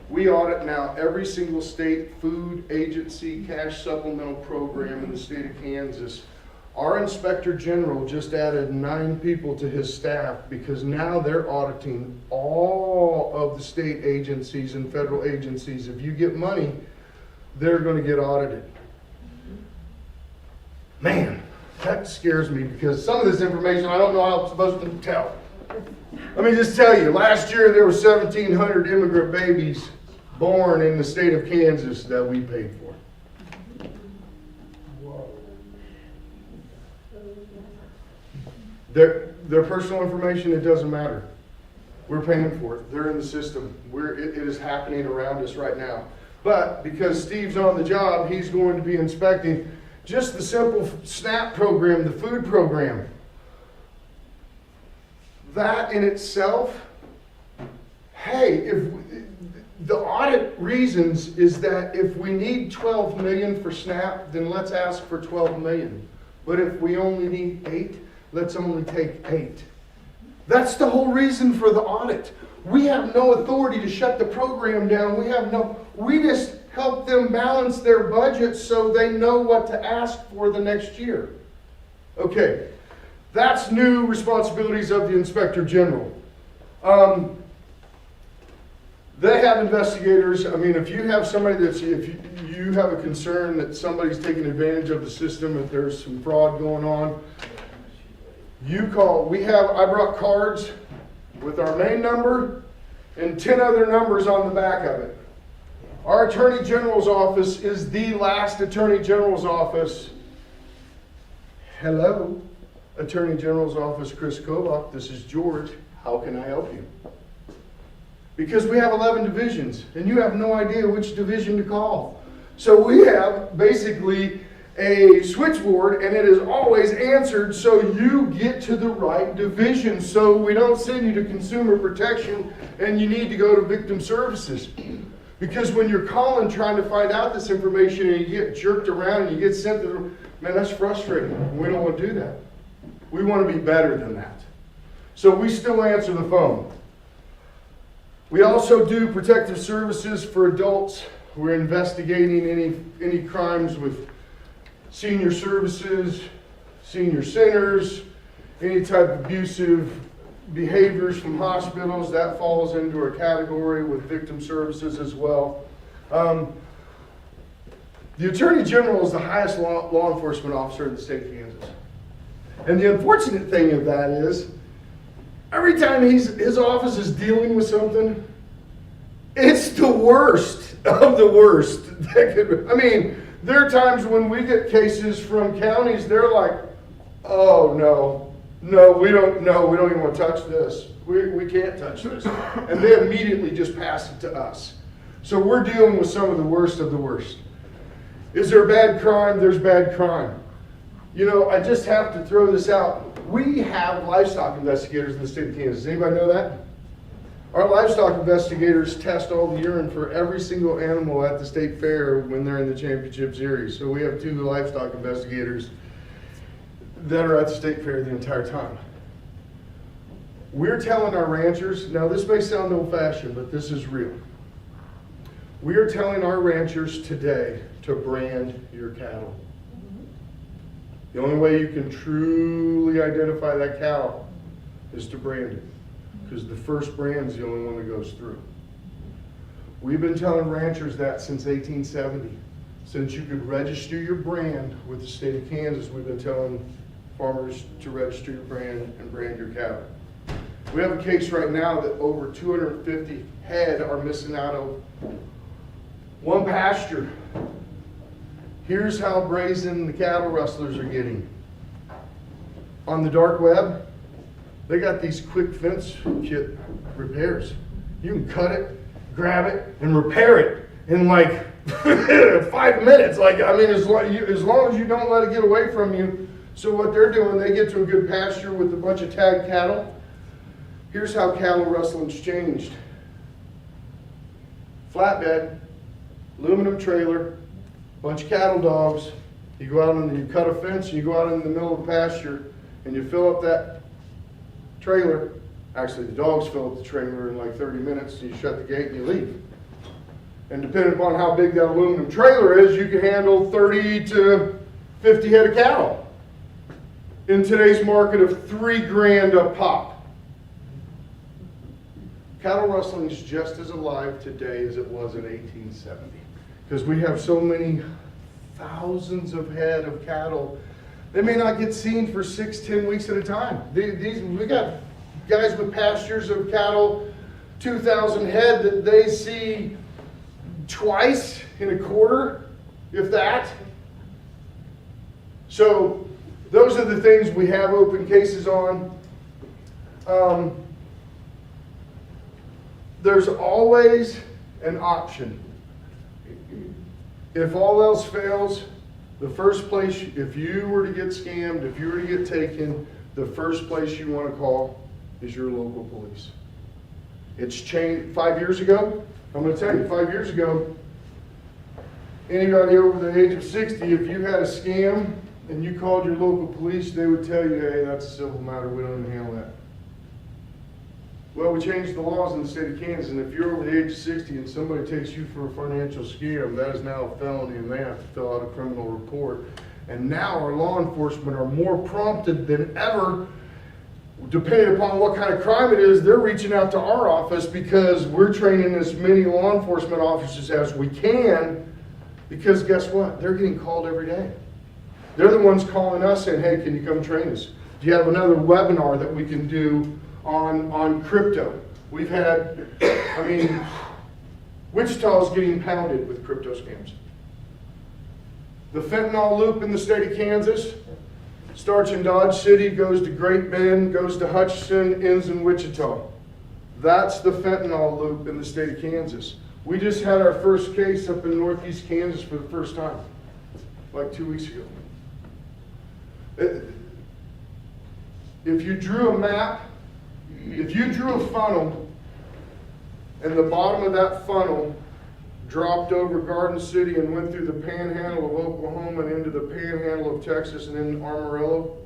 We audit now every single state food agency cash supplemental program in the state of Kansas. Our Inspector General just added 9 people to his staff because now they're auditing all of the state agencies and federal agencies. If you get money, they're going to get audited. Man, that scares me because some of this information I don't know how I'm supposed to tell. Let me just tell you, last year there were 1,700 immigrant babies born in the state of Kansas that we paid for. Their personal information, it doesn't matter. We're paying for it. They're in the system. It is happening around us right now. But because Steve's on the job, he's going to be inspecting just the simple SNAP program, the food program. That in itself, hey, if the audit reasons is that if we need 12 million for SNAP, then let's ask for 12 million. But if we only need 8, let's only take 8. That's the whole reason for the audit. We have no authority to shut the program down. We just help them balance their budget so they know what to ask for the next year. Okay, that's new responsibilities of the Inspector General. They have investigators. I mean, if you have somebody if you have a concern that somebody's taking advantage of the system, that there's some fraud going on, you call. I brought cards with our main number and 10 other numbers on the back of it. Our Attorney General's office is the last Attorney General's office. Hello, Attorney General's office, Chris Kovach. This is George. How can I help you? Because we have 11 divisions, and you have no idea which division to call. So we have basically a switchboard, and it is always answered so you get to the right division. So we don't send you to consumer protection and you need to go to victim services. Because when you're calling trying to find out this information and you get jerked around and you get sent to man, that's frustrating. We don't want to do that. We want to be better than that. So we still answer the phone. We also do protective services for adults. We're investigating any crimes with senior services, senior centers, any type of abusive behaviors from hospitals. That falls into a category with victim services as well. The Attorney General is the highest law enforcement officer in the state of Kansas. And the unfortunate thing of that is, every time his office is dealing with something, it's the worst of the worst. I mean, there are times when we get cases from counties, they're like, oh we don't even want to touch this. We can't touch this. And they immediately just pass it to us. So we're dealing with some of the worst of the worst. Is there bad crime? There's bad crime. You know, I just have to throw this out. We have livestock investigators in the state of Kansas. Does anybody know that? Our livestock investigators test all the urine for every single animal at the state fair when they're in the championship series. So we have 2 livestock investigators that are at the state fair the entire time. We're telling our ranchers, now this may sound old-fashioned, but this is real. We are telling our ranchers today to brand your cattle. The only way you can truly identify that cow is to brand it, because the first brand is the only one that goes through. We've been telling ranchers that since 1870. Since you could register your brand with the state of Kansas, we've been telling farmers to register your brand and brand your cattle. We have a case right now that over 250 head are missing out of One pasture. Here's how brazen the cattle rustlers are getting. On the dark web, they got these quick fence kit repairs. You can cut it, grab it, and repair it in like 5 minutes. Like, I mean, as long as you don't let it get away from you. So what they're doing, they get to a good pasture with a bunch of tagged cattle. Here's how cattle rustling's changed. Flatbed, aluminum trailer, bunch of cattle dogs. You go out and you cut a fence, and you go out in the middle of the pasture, and you fill up that trailer. Actually, the dogs fill up the trailer in like 30 minutes, and you shut the gate and you leave. And depending upon how big that aluminum trailer is, you can handle 30 to 50 head of cattle. In today's market of $3,000 a pop. Cattle rustling is just as alive today as it was in 1870. Because we have so many thousands of head of cattle. They may not get seen for 6-10 weeks at a time. We got guys with pastures of cattle, 2,000 head that they see twice in a quarter, if that. So those are the things we have open cases on. There's always an option. If all else fails, the first place, if you were to get scammed, if you were to get taken, the first place you want to call is your local police. It's changed 5 years ago. I'm going to tell you, 5 years ago, anybody over the age of 60, if you had a scam and you called your local police, they would tell you, hey, that's a civil matter, we don't even handle that. Well, we changed the laws in the state of Kansas, and if you're over the age of 60 and somebody takes you for a financial scam, that is now a felony, and they have to fill out a criminal report. And now our law enforcement are more prompted than ever, depending upon what kind of crime it is. They're reaching out to our office because we're training as many law enforcement officers as we can, because guess what? They're getting called every day. They're the ones calling us saying, hey, can you come train us? Do you have another webinar that we can do on crypto? We've had, I mean, Wichita's getting pounded with crypto scams. The fentanyl loop in the state of Kansas starts in Dodge City, goes to Great Bend, goes to Hutchinson, ends in Wichita. That's the fentanyl loop in the state of Kansas. We just had our first case up in northeast Kansas for the first time, like 2 weeks ago. If you drew a map, if you drew a funnel, and the bottom of that funnel dropped over Garden City and went through the panhandle of Oklahoma and into the panhandle of Texas and then Amarillo,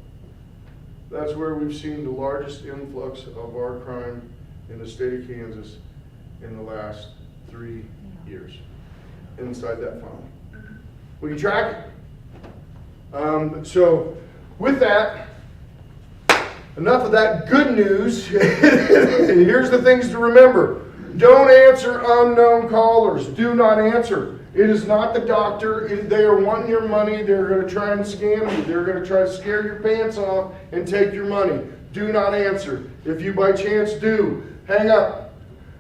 that's where we've seen the largest influx of our crime in the state of Kansas in the last 3 years, inside that funnel. We can track it. So with that, enough of that good news. Here's the things to remember. Don't answer unknown callers. Do not answer. It is not the doctor. They are wanting your money. They're going to try and scam you. They're going to try to scare your pants off and take your money. Do not answer. If you by chance do, hang up.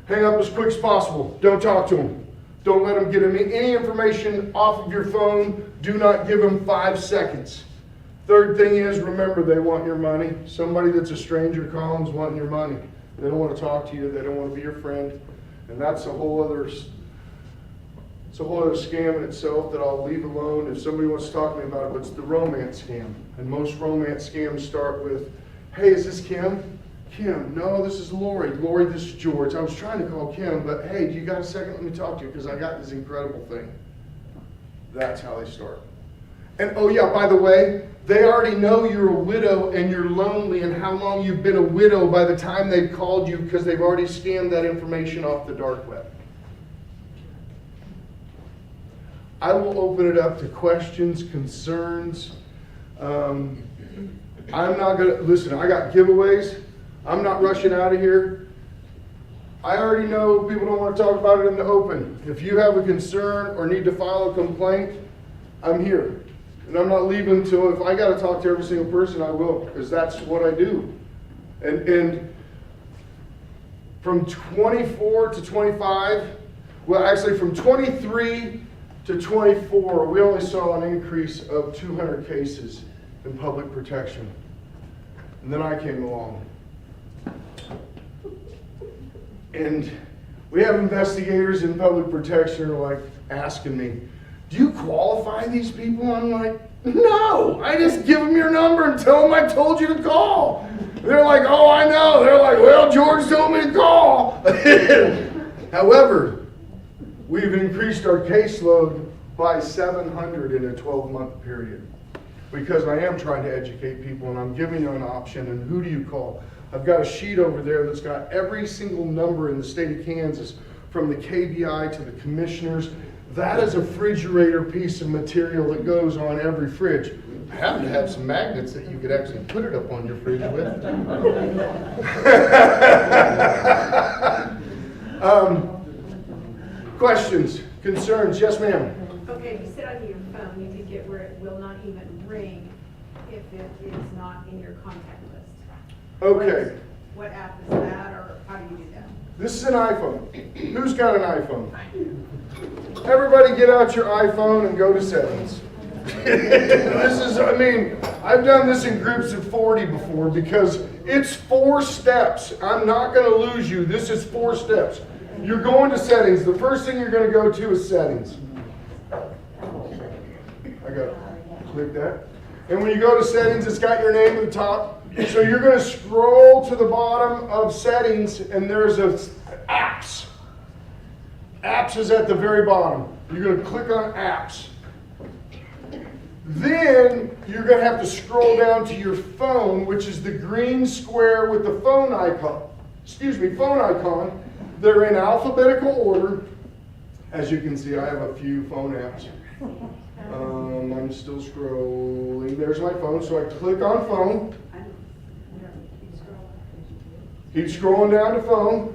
Hang up as quick as possible. Don't talk to them. Don't let them get any information off of your phone. Do not give them 5 seconds. Third thing is, remember, they want your money. Somebody that's a stranger calls wanting your money. They don't want to talk to you. They don't want to be your friend. And that's a whole other scam in itself that I'll leave alone. If somebody wants to talk to me about it, but it's the romance scam. And most romance scams start with, hey, is this Kim? Kim, no, this is Lori. Lori, this is George. I was trying to call Kim, but hey, do you got a second? Let me talk to you because I got this incredible thing. That's how they start. And oh yeah, by the way, they already know you're a widow and you're lonely and how long you've been a widow by the time they've called you, because they've already scanned that information off the dark web. I will open it up to questions, concerns. I'm not going to, listen, I got giveaways. I'm not rushing out of here. I already know people don't want to talk about it in the open. If you have a concern or need to file a complaint, I'm here. And I'm not leaving until, if I got to talk to every single person, I will, because that's what I do. And from 24 to 25, Well, actually, from 23 to 24, we only saw an increase of 200 cases in public protection. And then I came along. And we have investigators in public protection who are like asking me, do you qualify these people? I'm like, no, I just give them your number and tell them I told you to call. They're like, oh, I know. They're like, well, George told me to call. However, we've increased our caseload by 700 in a 12-month period because I am trying to educate people and I'm giving you an option. And who do you call? I've got a sheet over there that's got every single number in the state of Kansas, from the KBI to the commissioners. That is a refrigerator piece of material that goes on every fridge. I happen to have some magnets that you could actually put it up on your fridge with. Questions, concerns? Yes, ma'am. Okay, you said on your phone you could get where it will not even ring if it is not in your contact list. Okay. What app is that, or how do you do that? This is an iPhone. Who's got an iPhone? Everybody get out your iPhone and go to settings. This is, I mean, I've done this in groups of 40 before because it's 4 steps. I'm not going to lose you. This is 4 steps. You're going to settings. The first thing you're going to go to is settings. I got to click that. And when you go to settings, it's got your name at the top. So you're going to scroll to the bottom of settings and there's a apps. Apps is at the very bottom. You're going to click on apps. Then you're going to have to scroll down to your phone, which is the green square with the phone icon. Phone icon. They're in alphabetical order. As you can see, I have a few phone apps. I'm still scrolling. There's my phone, so I click on phone. Keep scrolling down to phone.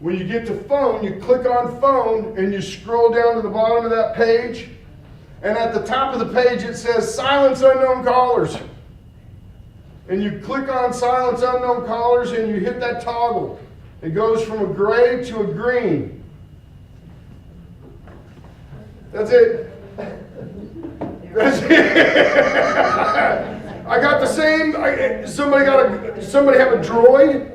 When you get to phone, you click on phone and you scroll down to the bottom of that page. And at the top of the page it says silence unknown callers. And you click on silence unknown callers and you hit that toggle. It goes from a gray to a green. That's it. That's it. I got the same. Somebody have a droid?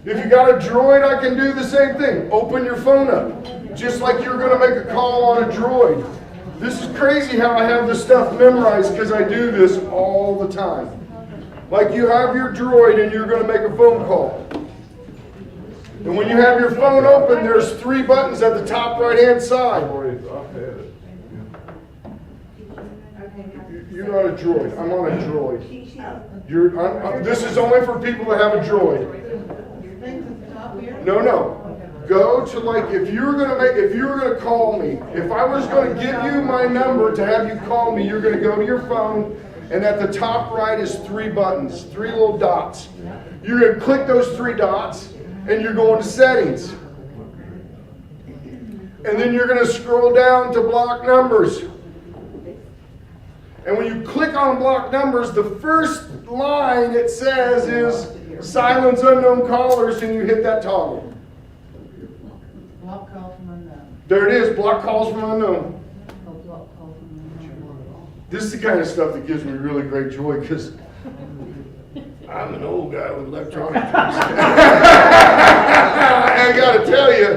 If you got a droid, I can do the same thing. Open your phone up, just like you're going to make a call on a droid. This is crazy how I have this stuff memorized because I do this all the time. Like you have your droid and you're going to make a phone call. And when you have your phone open, there's 3 buttons at the top right-hand side. You're not a droid. I'm on a droid. This is only for people that have a droid. No. Go to if you were gonna call me, if I was gonna give you my number to have you call me, you're gonna go to your phone, and at the top right is 3 buttons, 3 little dots. You're gonna click those 3 dots, and you're going to settings. And then you're gonna scroll down to block numbers. And when you click on block numbers, the first line it says is silence unknown callers, and you hit that toggle. Block call from unknown. There it is, block calls from unknown. Oh, block call from unknown. This is the kind of stuff that gives me really great joy because I'm an old guy with electronic things. I gotta tell you,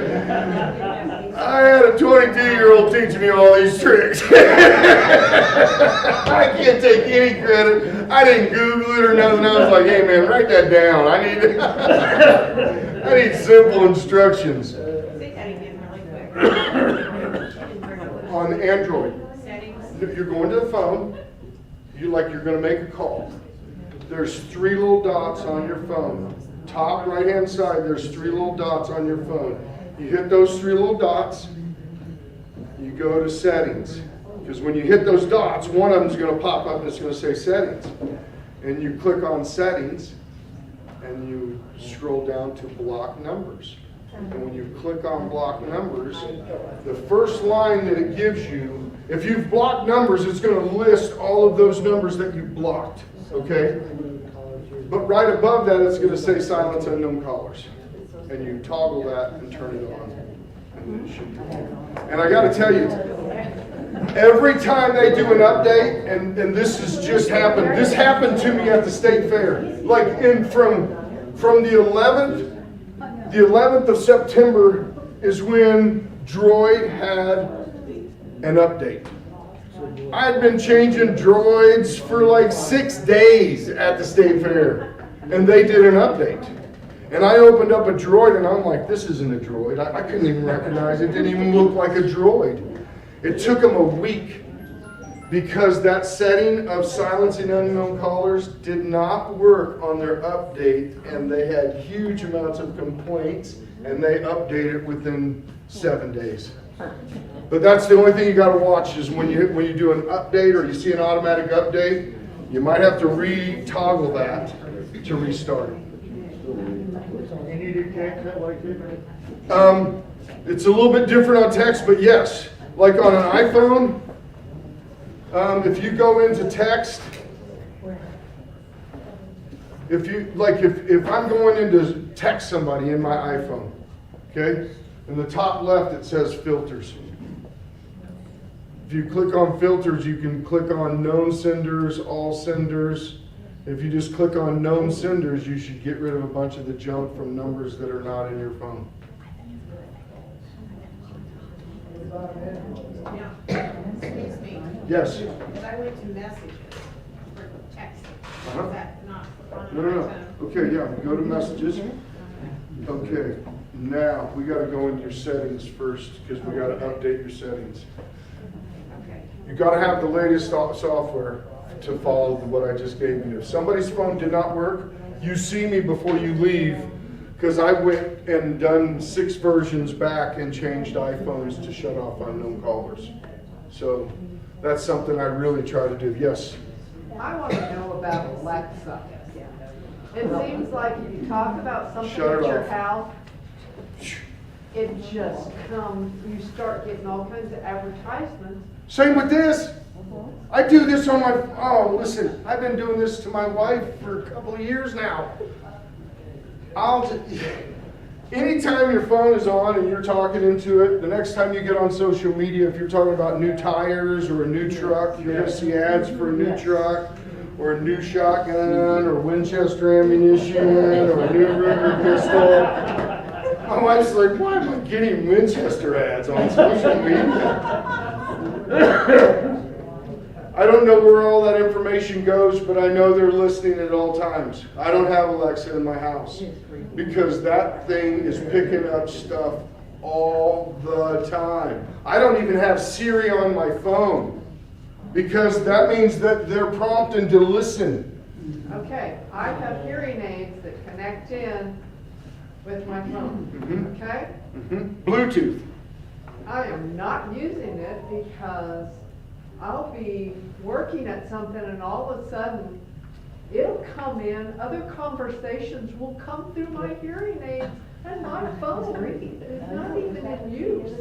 I had a 22-year-old teaching me all these tricks. I can't take any credit. I didn't Google it or nothing. I was like, hey man, write that down. I need simple instructions. Say that again really quick. On Android, Settings. you're going to the phone, you're going to make a call. There's 3 little dots on your phone. Top right-hand side, there's 3 little dots on your phone. You hit those 3 little dots, you go to settings. Because when you hit those dots, one of them is going to pop up and it's going to say settings. And you click on settings, and you scroll down to block numbers. And when you click on block numbers, the first line that it gives you, if you've blocked numbers, it's going to list all of those numbers that you've blocked. Okay? But right above that, it's going to say silence unknown callers. And you toggle that and turn it on. And it should be. And I got to tell you, every time they do an update, and this has just happened, this happened to me at the state fair. Like from the 11th of September is when Droid had an update. I'd been changing droids for like 6 days at the state fair, and they did an update. And I opened up a droid, and I'm like, this isn't a droid. I couldn't even recognize it. It didn't even look like a droid. It took them a week because that setting of silencing unknown callers did not work on their update, and they had huge amounts of complaints, and they updated within 7 days. But that's the only thing you got to watch is when you do an update or you see an automatic update, you might have to re-toggle that to restart it. It's a little bit different on text, but yes, like on an iPhone, if you go into text, if I'm going into text somebody in my iPhone, okay, in the top left it says filters. If you click on filters, you can click on known senders, all senders. If you just click on known senders, you should get rid of a bunch of the junk from numbers that are not in your phone. Excuse me. Yes. If I went to messages for text, Uh-huh. is that not on No. my phone? Okay, yeah, go to messages. Okay, now we got to go into your settings first because we got to update your settings. Okay. You got to have the latest software to follow what I just gave you. If somebody's phone did not work, you see me before you leave because I went and done 6 versions back and changed iPhones to shut off unknown callers. So that's something I really try to do. Yes? I want to know about Alexa. It seems like if you talk about something Shut at it your off. house, it just comes, you start getting all kinds of advertisements. Same with this. I do this on my, listen, I've been doing this to my wife for a couple of years now. Anytime your phone is on and you're talking into it, the next time you get on social media, if you're talking about new tires or a new truck, you're gonna see ads for a new truck, or a new shotgun, or Winchester ammunition, or a new Ruger pistol. My wife's like, why am I getting Winchester ads on social media? I don't know where all that information goes, but I know they're listening at all times. I don't have Alexa in my house because that thing is picking up stuff all the time. I don't even have Siri on my phone because that means that they're prompted to listen. Okay, I have hearing aids that connect in with my phone, okay? Bluetooth. I am not using it because I'll be working at something and all of a sudden it'll come in, other conversations will come through my hearing aids and my phone is not even in use.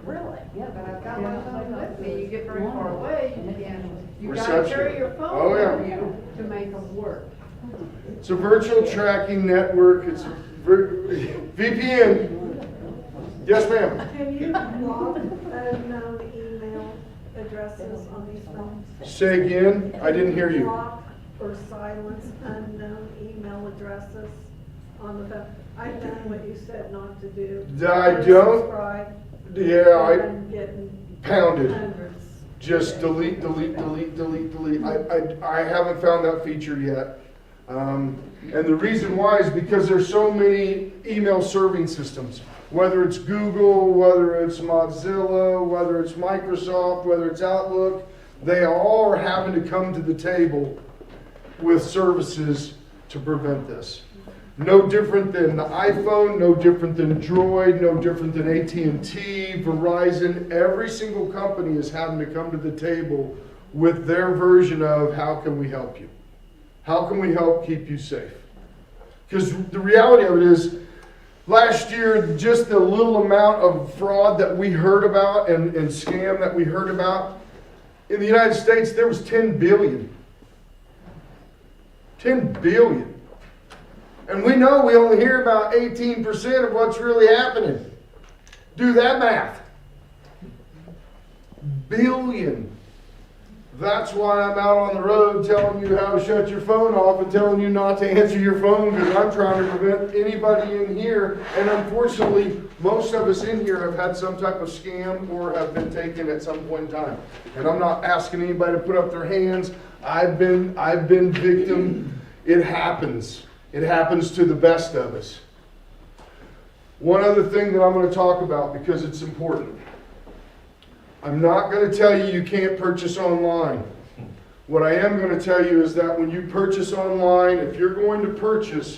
Really? But I've got my phone with me, you get very far away and you gotta Reception. carry your phone Oh, yeah. with you to make them work. It's a virtual tracking network. It's a VPN. Yes, ma'am. Can you block unknown email addresses on these phones? Say again. I didn't hear you. Block or silence unknown email addresses on the phone. I've done what you said not to do. I don't. Unsubscribe, Yeah, and getting pounded. hundreds. Just delete. I haven't found that feature yet. And the reason why is because there's so many email serving systems. Whether it's Google, whether it's Mozilla, whether it's Microsoft, whether it's Outlook, they all are having to come to the table with services to prevent this. No different than the iPhone, no different than Droid, no different than AT&T, Verizon. Every single company is having to come to the table with their version of how can we help you? How can we help keep you safe? Because the reality of it is, last year, just the little amount of fraud that we heard about and scam that we heard about, in the United States, there was 10 billion. 10 billion And we know we only hear about 18% of what's really happening. Do that math. Billion. That's why I'm out on the road telling you how to shut your phone off and telling you not to answer your phone, because I'm trying to prevent anybody in here. And unfortunately, most of us in here have had some type of scam or have been taken at some point in time. And I'm not asking anybody to put up their hands. I've been victim. It happens. It happens to the best of us. One other thing that I'm going to talk about because it's important. I'm not going to tell you can't purchase online. What I am going to tell you is that when you purchase online, if you're going to purchase,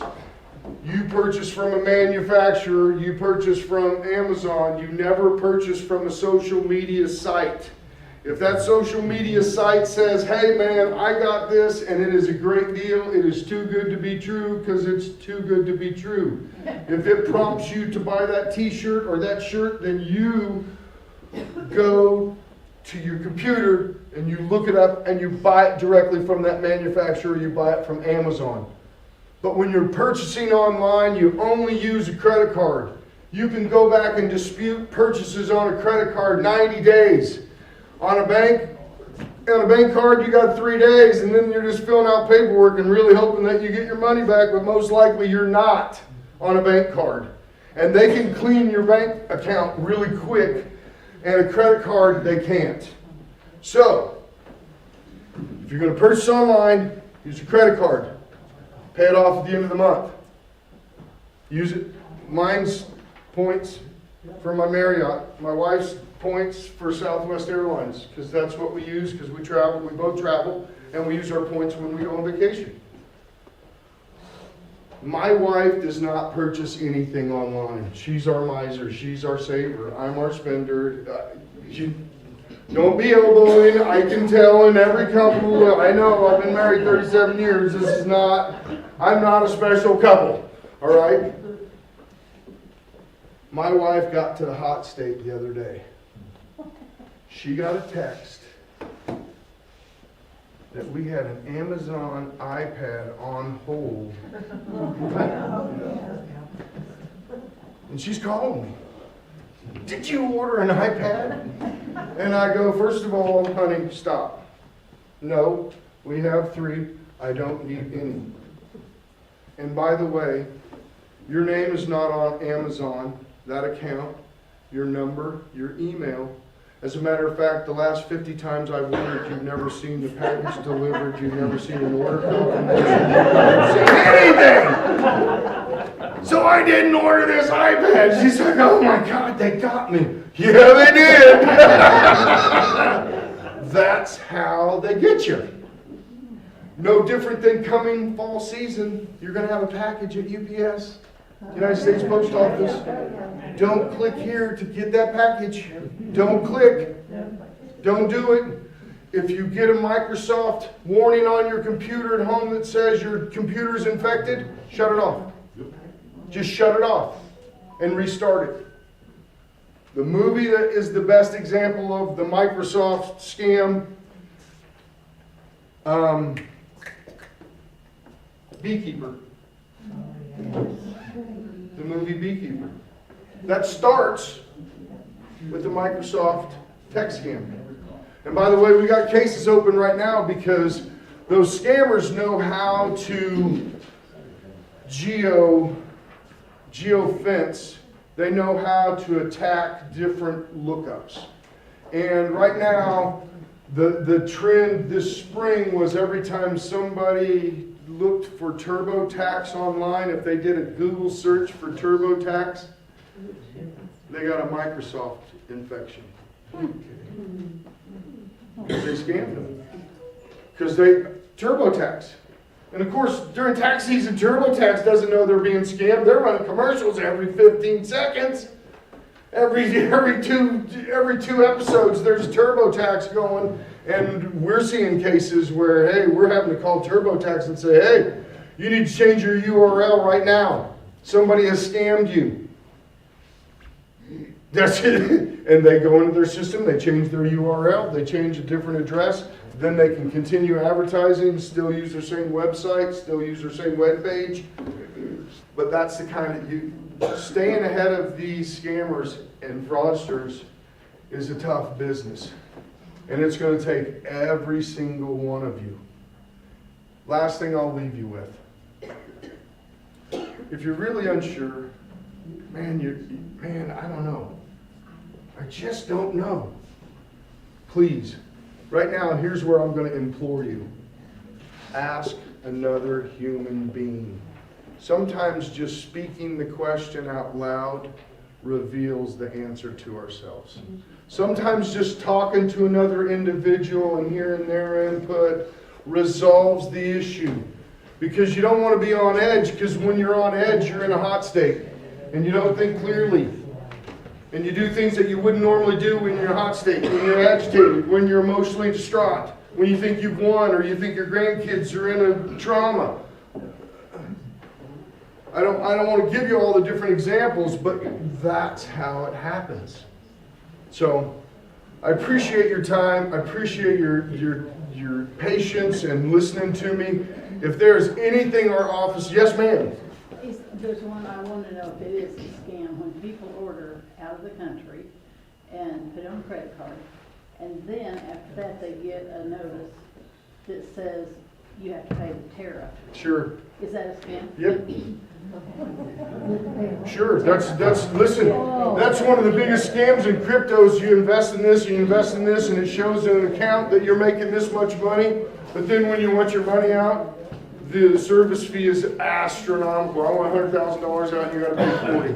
you purchase from a manufacturer, you purchase from Amazon, you never purchase from a social media site. If that social media site says, hey man, I got this and it is a great deal, it is too good to be true because it's too good to be true. If it prompts you to buy that t-shirt or that shirt, then you go to your computer and you look it up and you buy it directly from that manufacturer, you buy it from Amazon. But when you're purchasing online, you only use a credit card. You can go back and dispute purchases on a credit card 90 days. On a bank card, you got 3 days, and then you're just filling out paperwork and really hoping that you get your money back, but most likely you're not on a bank card. And they can clean your bank account really quick, and a credit card, they can't. So, if you're going to purchase online, use a credit card. Pay it off at the end of the month. Use it. Mine's points for my Marriott. My wife's points for Southwest Airlines, because that's what we use, because we travel, we both travel, and we use our points when we go on vacation. My wife does not purchase anything online. She's our miser, she's our saver, I'm our spender. Don't be elbowing, I can tell in every couple, I know, I've been married 37 years, I'm not a special couple, all right? My wife got to the hot state the other day. She got a text that we had an Amazon iPad on hold. And she's calling me. Did you order an iPad? And I go, first of all, honey, stop. No, we have 3. I don't need any. And by the way, your name is not on Amazon, that account, your number, your email. As a matter of fact, the last 50 times I've ordered, you've never seen the package delivered, you've never seen an order confirmation, you've never seen anything. So I didn't order this iPad. She's like, oh my God, they got me. Yeah, they did. That's how they get you. No different than coming fall season. You're going to have a package at UPS. United States Post Office. Don't click here to get that package. Don't click. Don't do it. If you get a Microsoft warning on your computer at home that says your computer's infected, shut it off. Just shut it off and restart it. The movie that is the best example of the Microsoft scam, Beekeeper. The movie Beekeeper. That starts with the Microsoft tech scam. And by the way, we got cases open right now because those scammers know how to geofence. They know how to attack different lookups. And right now, the trend this spring was every time somebody looked for TurboTax online, if they did a Google search for TurboTax, they got a Microsoft infection. Because they scammed them. Because TurboTax. And of course, during tax season, TurboTax doesn't know they're being scammed. They're running commercials every 15 seconds. Every two episodes, there's TurboTax going. And we're seeing cases where, hey, we're having to call TurboTax and say, hey, you need to change your URL right now. Somebody has scammed you. That's it. And they go into their system, they change their URL, they change a different address, then they can continue advertising, still use their same website, still use their same web page. But that's the kind of, staying ahead of these scammers and fraudsters is a tough business. And it's going to take every single one of you. Last thing I'll leave you with. If you're really unsure, man, I don't know. I just don't know. Please, right now, here's where I'm going to implore you. Ask another human being. Sometimes just speaking the question out loud reveals the answer to ourselves. Sometimes just talking to another individual and hearing their input resolves the issue. Because you don't want to be on edge, because when you're on edge, you're in a hot state. And you don't think clearly. And you do things that you wouldn't normally do when you're in a hot state, when you're agitated, when you're emotionally distraught, when you think you've won, or you think your grandkids are in a trauma. I don't want to give you all the different examples, but that's how it happens. So I appreciate your time. I appreciate your patience and listening to me. If there's anything our office, yes ma'am. There's one I want to know if it is a scam when people order out of the country and put it on a credit card, and then after that they get a notice that says you have to pay the tariff. Sure. Is that a scam? Yep. Sure, listen, that's one of the biggest scams in cryptos. You invest in this, and it shows in an account that you're making this much money, but then when you want your money out, the service fee is astronomical. I want $100,000 out, you gotta pay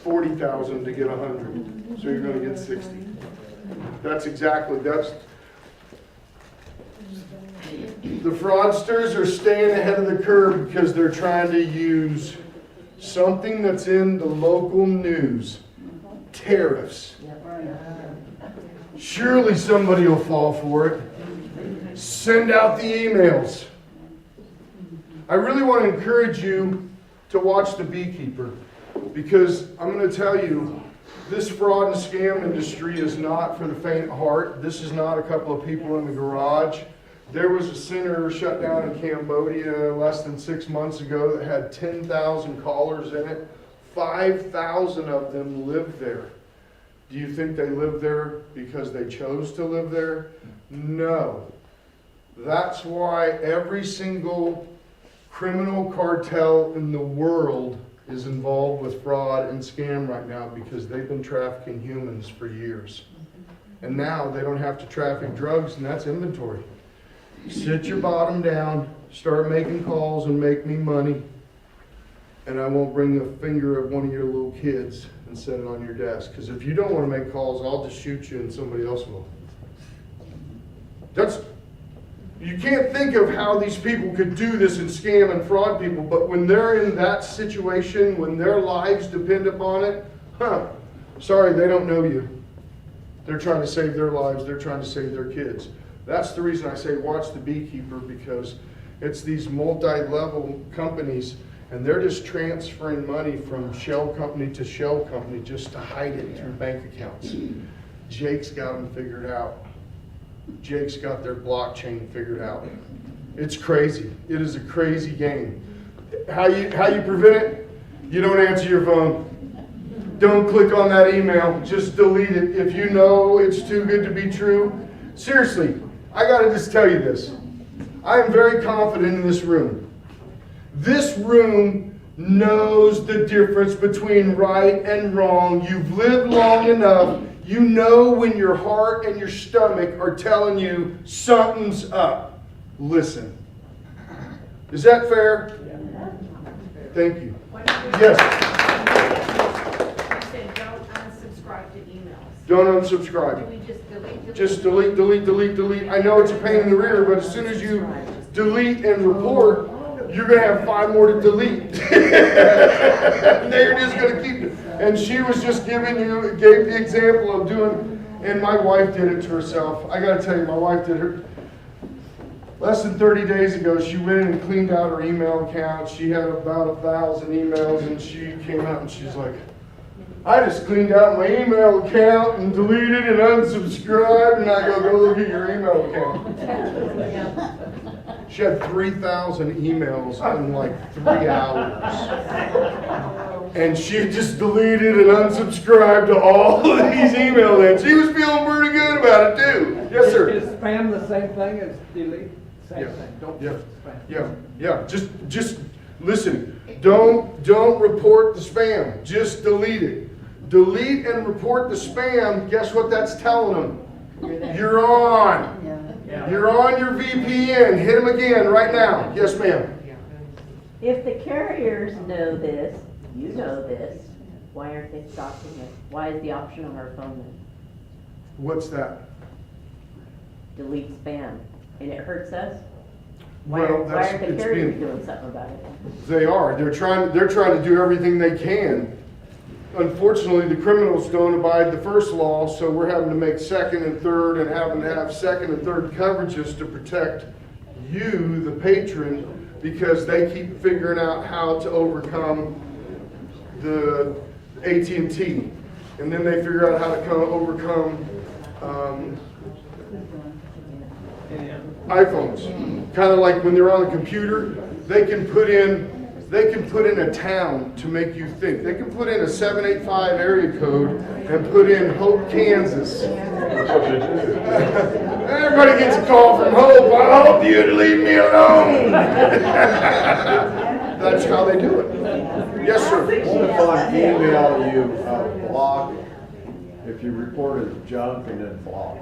$40,000 to get 100. So you're gonna get 60. That's the fraudsters are staying ahead of the curve because they're trying to use something that's in the local news. Tariffs. Surely somebody will fall for it. Send out the emails. I really want to encourage you to watch The Beekeeper, because I'm going to tell you, this fraud and scam industry is not for the faint of heart. This is not a couple of people in the garage. There was a center shut down in Cambodia less than 6 months ago that had 10,000 callers in it. 5,000 of them lived there. Do you think they lived there because they chose to live there? No. That's why every single criminal cartel in the world is involved with fraud and scam right now, because they've been trafficking humans for years. And now they don't have to traffic drugs, and that's inventory. Sit your bottom down, start making calls, and make me money, and I won't bring the finger of one of your little kids and set it on your desk. Because if you don't want to make calls, I'll just shoot you and somebody else will. You can't think of how these people could do this and scam and fraud people, but when they're in that situation, when their lives depend upon it, sorry, they don't know you. They're trying to save their lives, they're trying to save their kids. That's the reason I say watch The Beekeeper, because it's these multi-level companies, and they're just transferring money from shell company to shell company just to hide it through bank accounts. Jake's got them figured out. Jake's got their blockchain figured out. It's crazy. It is a crazy game. How you prevent it? You don't answer your phone. Don't click on that email. Just delete it. If you know it's too good to be true. Seriously, I gotta just tell you this. I am very confident in this room. This room knows the difference between right and wrong. You've lived long enough. You know when your heart and your stomach are telling you something's up. Listen. Is that fair? Thank you. Yes. You said don't unsubscribe to emails. Don't unsubscribe. Do we just delete? Just delete. I know it's a pain in the rear, but as soon as you delete and report, you're going to have 5 more to delete. They're just going to keep it. And she was just gave the example of doing, and my wife did it to herself. I got to tell you, my wife did her. Less than 30 days ago, she went in and cleaned out her email account. She had about 1,000 emails, and she came out and she's like, I just cleaned out my email account and deleted and unsubscribed, and I go look at your email account. She had 3,000 emails in like 3 hours. And she just deleted and unsubscribed to all of these emails, and she was feeling pretty good about it too. Yes, sir. Is spam the same thing as delete? Same Yeah. thing. Don't Yeah. put spam. Yeah. Just listen. Don't report the spam. Just delete it. Delete and report the spam. Guess what that's telling them? You're on. Yeah. You're on your VPN. Hit them again right now. Yes, ma'am. If the carriers know this, you know this, why aren't they stopping it? Why is the option on our phone then? What's that? Delete spam, and it hurts us? Why Well, why that's aren't the it's carriers been. doing something about it? They are. They're trying to do everything they can. Unfortunately, the criminals don't abide the first law, so we're having to make second and third and having to have second and third coverages to protect you, the patron, because they keep figuring out how to overcome the AT&T. And then they figure out how to overcome iPhones. Kind of like when they're on the computer, they can put in a town to make you think. They can put in a 785 area code and put in Hope, Kansas. Everybody gets a call from Hope. I hope you'd leave me alone. That's how they do it. Yes, sir. What if I email you a block if you reported junk and then block?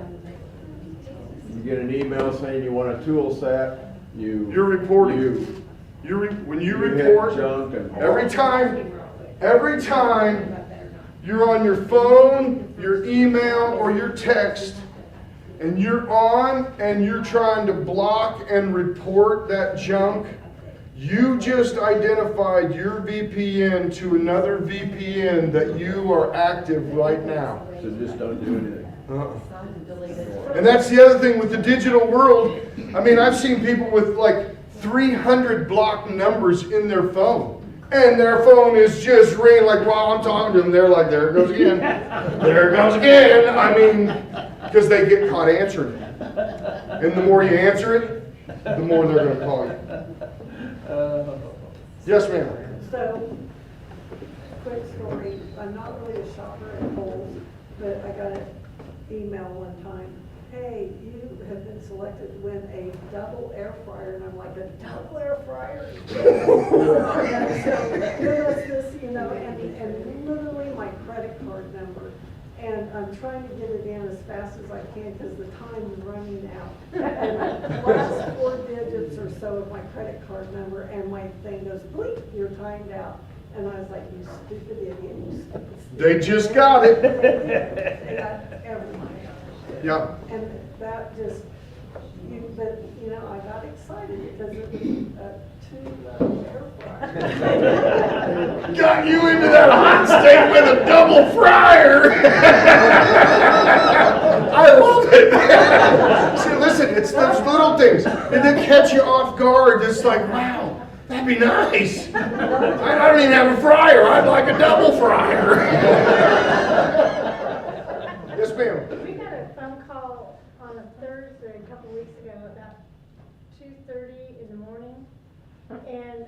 You get an email saying you want a tool set, You're reporting. When you report, junk and every time you're on your phone, your email, or your text, and you're on and you're trying to block and report that junk, you just identified your VPN to another VPN that you are active right now. So just don't do anything. And that's the other thing with the digital world. I mean, I've seen people with like 300 blocked numbers in their phone. And their phone is just ringing like while I'm talking to them. They're like, there it goes again. There it goes again. I mean, because they get caught answering it. And the more you answer it, the more they're going to call you. Yes, ma'am. So, quick story, I'm not really a shopper at Kohl's, but I got an email one time, hey, you have been selected to win a double air fryer, and I'm like, a double air fryer? So, here was this, and literally my credit card number, and I'm trying to get it in as fast as I can because the time is running out. And the last 4 digits or so of my credit card number, and my thing goes, bleep, you're timed out. And I was like, you stupid idiot, you stupid. They just got it. They got everything. Yeah. And that just, I got excited because it was 2 air fryers. Got you into that hot steak with a double fryer. I love it. See, listen, it's those little things. And they catch you off guard. It's like, wow, that'd be nice. I don't even have a fryer. I'd like a double fryer. Yes, ma'am. We got a phone call on a Thursday a couple weeks ago about 2:30 in the morning, and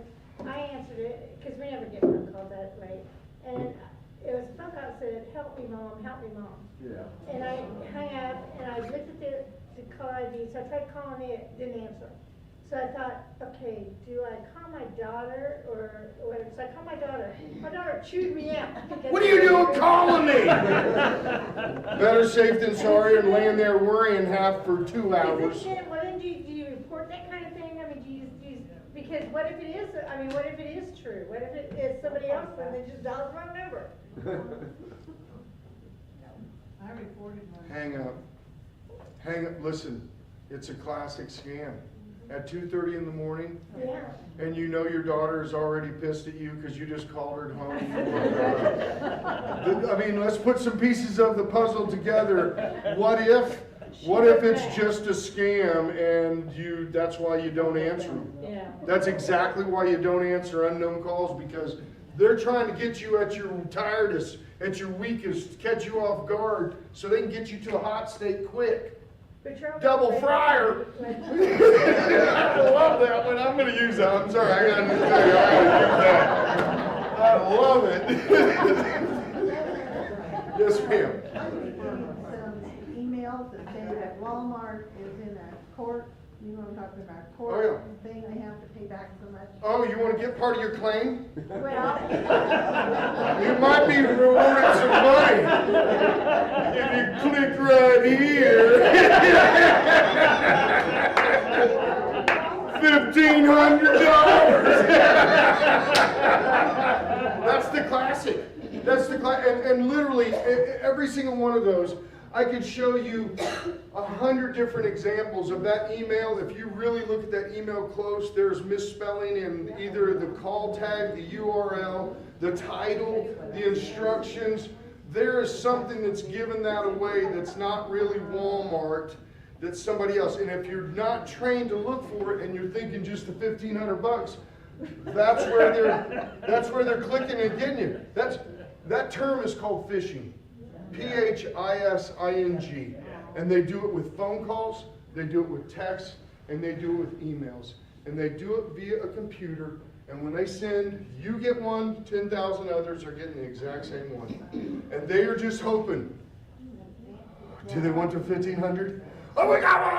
I answered it because we never get phone calls that late. And it was a phone call that said, "Help me, mom! Help me, mom!" Yeah. And I hung up and I looked at the call ID, so I tried calling it, didn't answer. So I thought, okay, do I call my daughter or whatever? So I called my daughter. My daughter chewed me out. What are you doing calling me? Better safe than sorry and laying there worrying for 2 hours. Do you report that kind of thing? I mean, do you because what if it is? I mean, what if it is true? What if it is somebody else and they just dialed the wrong number? I reported mine. Hang up. Listen, it's a classic scam. At 2:30 in the morning, Yeah. and you know your daughter is already pissed at you because you just called her home. I mean, let's put some pieces of the puzzle together. What if it's just a scam and that's why you don't answer them? Yeah. That's exactly why you don't answer unknown calls, because They're trying to get you at your tiredest, at your weakest, catch you off guard, so they can get you to a hot state quick. Double fryer. I love that one. I'm going to use that. I'm sorry. I got to tell you, I love it. Yes, ma'am. Some emails that say that Walmart is in a court, you know what I'm talking about, Oh, court thing, they have to pay back so much. Oh, you want to get part of your claim? Well. You might be rewarded some money if you click right here. $1,500. That's the classic. That's the and literally every single one of those, I could show you 100 different examples of that email. If you really look at that email close, there's misspelling in either the call tag, the URL, the title, the instructions. There is something that's given that away that's not really Walmart, that's somebody else. And if you're not trained to look for it and you're thinking just the $1,500, that's where they're clicking and getting you. That term is called phishing. P-H-I-S-I-N-G. And they do it with phone calls, they do it with texts, and they do it with emails. And they do it via a computer, and when they send, you get one, 10,000 others are getting the exact same one. And they are just hoping. Do they want the 1,500? Oh, we got one!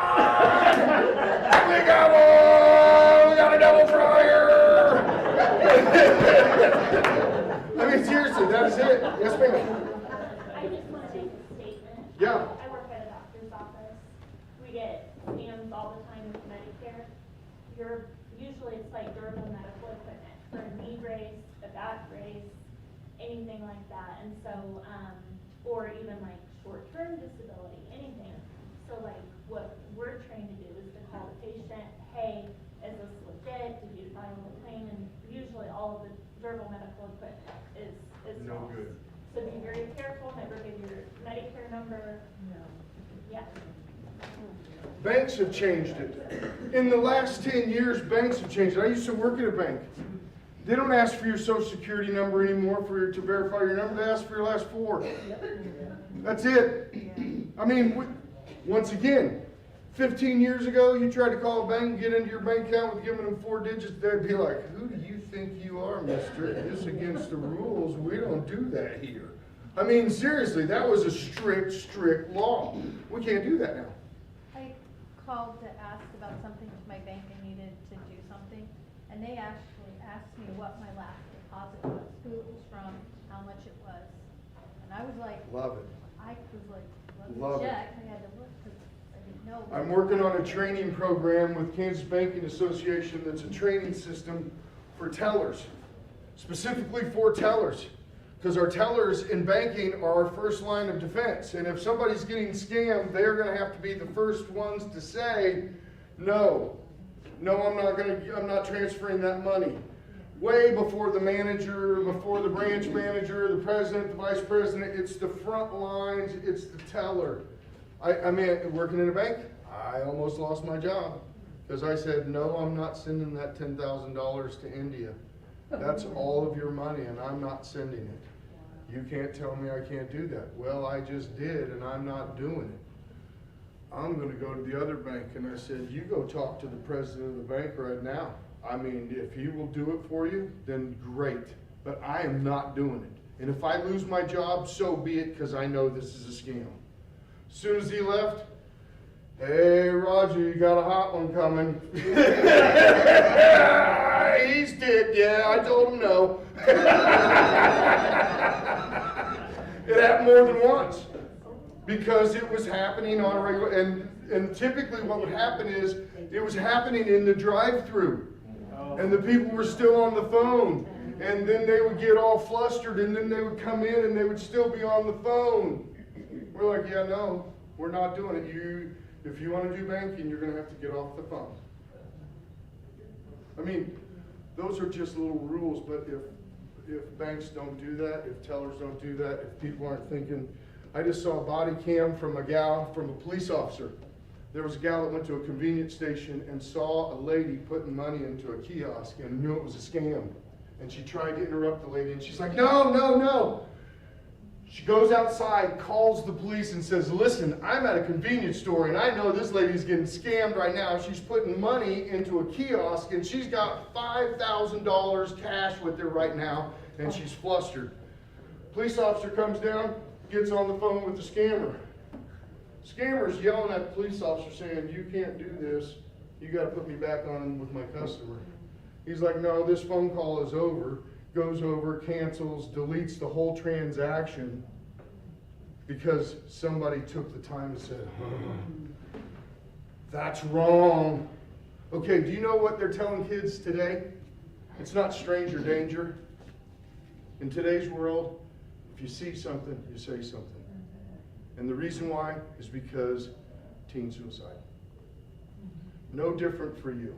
We got one! We got a double fryer! I mean, seriously, that is it. Yes, ma'am. I just want to make a statement. Yeah. I work at a doctor's office. We get scams all the time with Medicare. Usually it's like durable medical equipment for a knee brace, a back brace, anything like that. And so, or even like short-term disability, anything. So like what we're trained to do is to call the patient, hey, is this legit? Did you file a claim? And usually all of the durable medical equipment is No false. good. So be very careful, never give your Medicare number. Yeah. Banks have changed it. In the last 10 years, banks have changed it. I used to work at a bank. They don't ask for your social security number anymore to verify your number. They ask for your last four. That's it. I mean, once again, 15 years ago, you tried to call a bank and get into your bank account with giving them 4 digits, they'd be like, who do you think you are, mister? This is against the rules. We don't do that here. I mean, seriously, that was a strict law. We can't do that now. I called to ask about something with my bank. I needed to do something, and they actually asked me what my last deposit was, who it was from, how much it was, and I was like, Love it. I was like, Love it. check. I had to look because I didn't know. I'm working on a training program with Kansas Banking Association that's a training system for tellers, specifically for tellers. Because our tellers in banking are our first line of defense. And if somebody's getting scammed, they're going to have to be the first ones to say, no, I'm not transferring that money. Way before the manager, before the branch manager, the president, the vice president, it's the front lines, it's the teller. I mean, working in a bank, I almost lost my job because I said, no, I'm not sending that $10,000 to India. That's all of your money and I'm not sending it. You can't tell me I can't do that. Well, I just did and I'm not doing it. I'm going to go to the other bank. And I said, you go talk to the president of the bank right now. I mean, if he will do it for you, then great. But I am not doing it. And if I lose my job, so be it, because I know this is a scam. As soon as he left, hey, Roger, you got a hot one coming. He's dead. Yeah, I told him no. It happened more than once because it was happening on a regular, and typically what would happen is it was happening in the drive-through, and the people were still on the phone, and then they would get all flustered, and then they would come in and they would still be on the phone. We're like, yeah, no, we're not doing it. If you want to do banking, you're going to have to get off the phone. I mean, those are just little rules, but if banks don't do that, if tellers don't do that, if people aren't thinking. I just saw a body cam from a police officer. There was a gal that went to a convenience station and saw a lady putting money into a kiosk and knew it was a scam. And she tried to interrupt the lady, and she's like, no, no, no. She goes outside, calls the police, and says, listen, I'm at a convenience store, and I know this lady's getting scammed right now. She's putting money into a kiosk, and she's got $5,000 cash with her right now, and she's flustered. Police officer comes down, gets on the phone with the scammer. Scammer's yelling at the police officer saying, you can't do this. You got to put me back on with my customer. He's like, no, this phone call is over. Goes over, cancels, deletes the whole transaction because somebody took the time and said, that's wrong. Okay, do you know what they're telling kids today? It's not stranger danger. In today's world, if you see something, you say something. And the reason why is because teen suicide. No different for you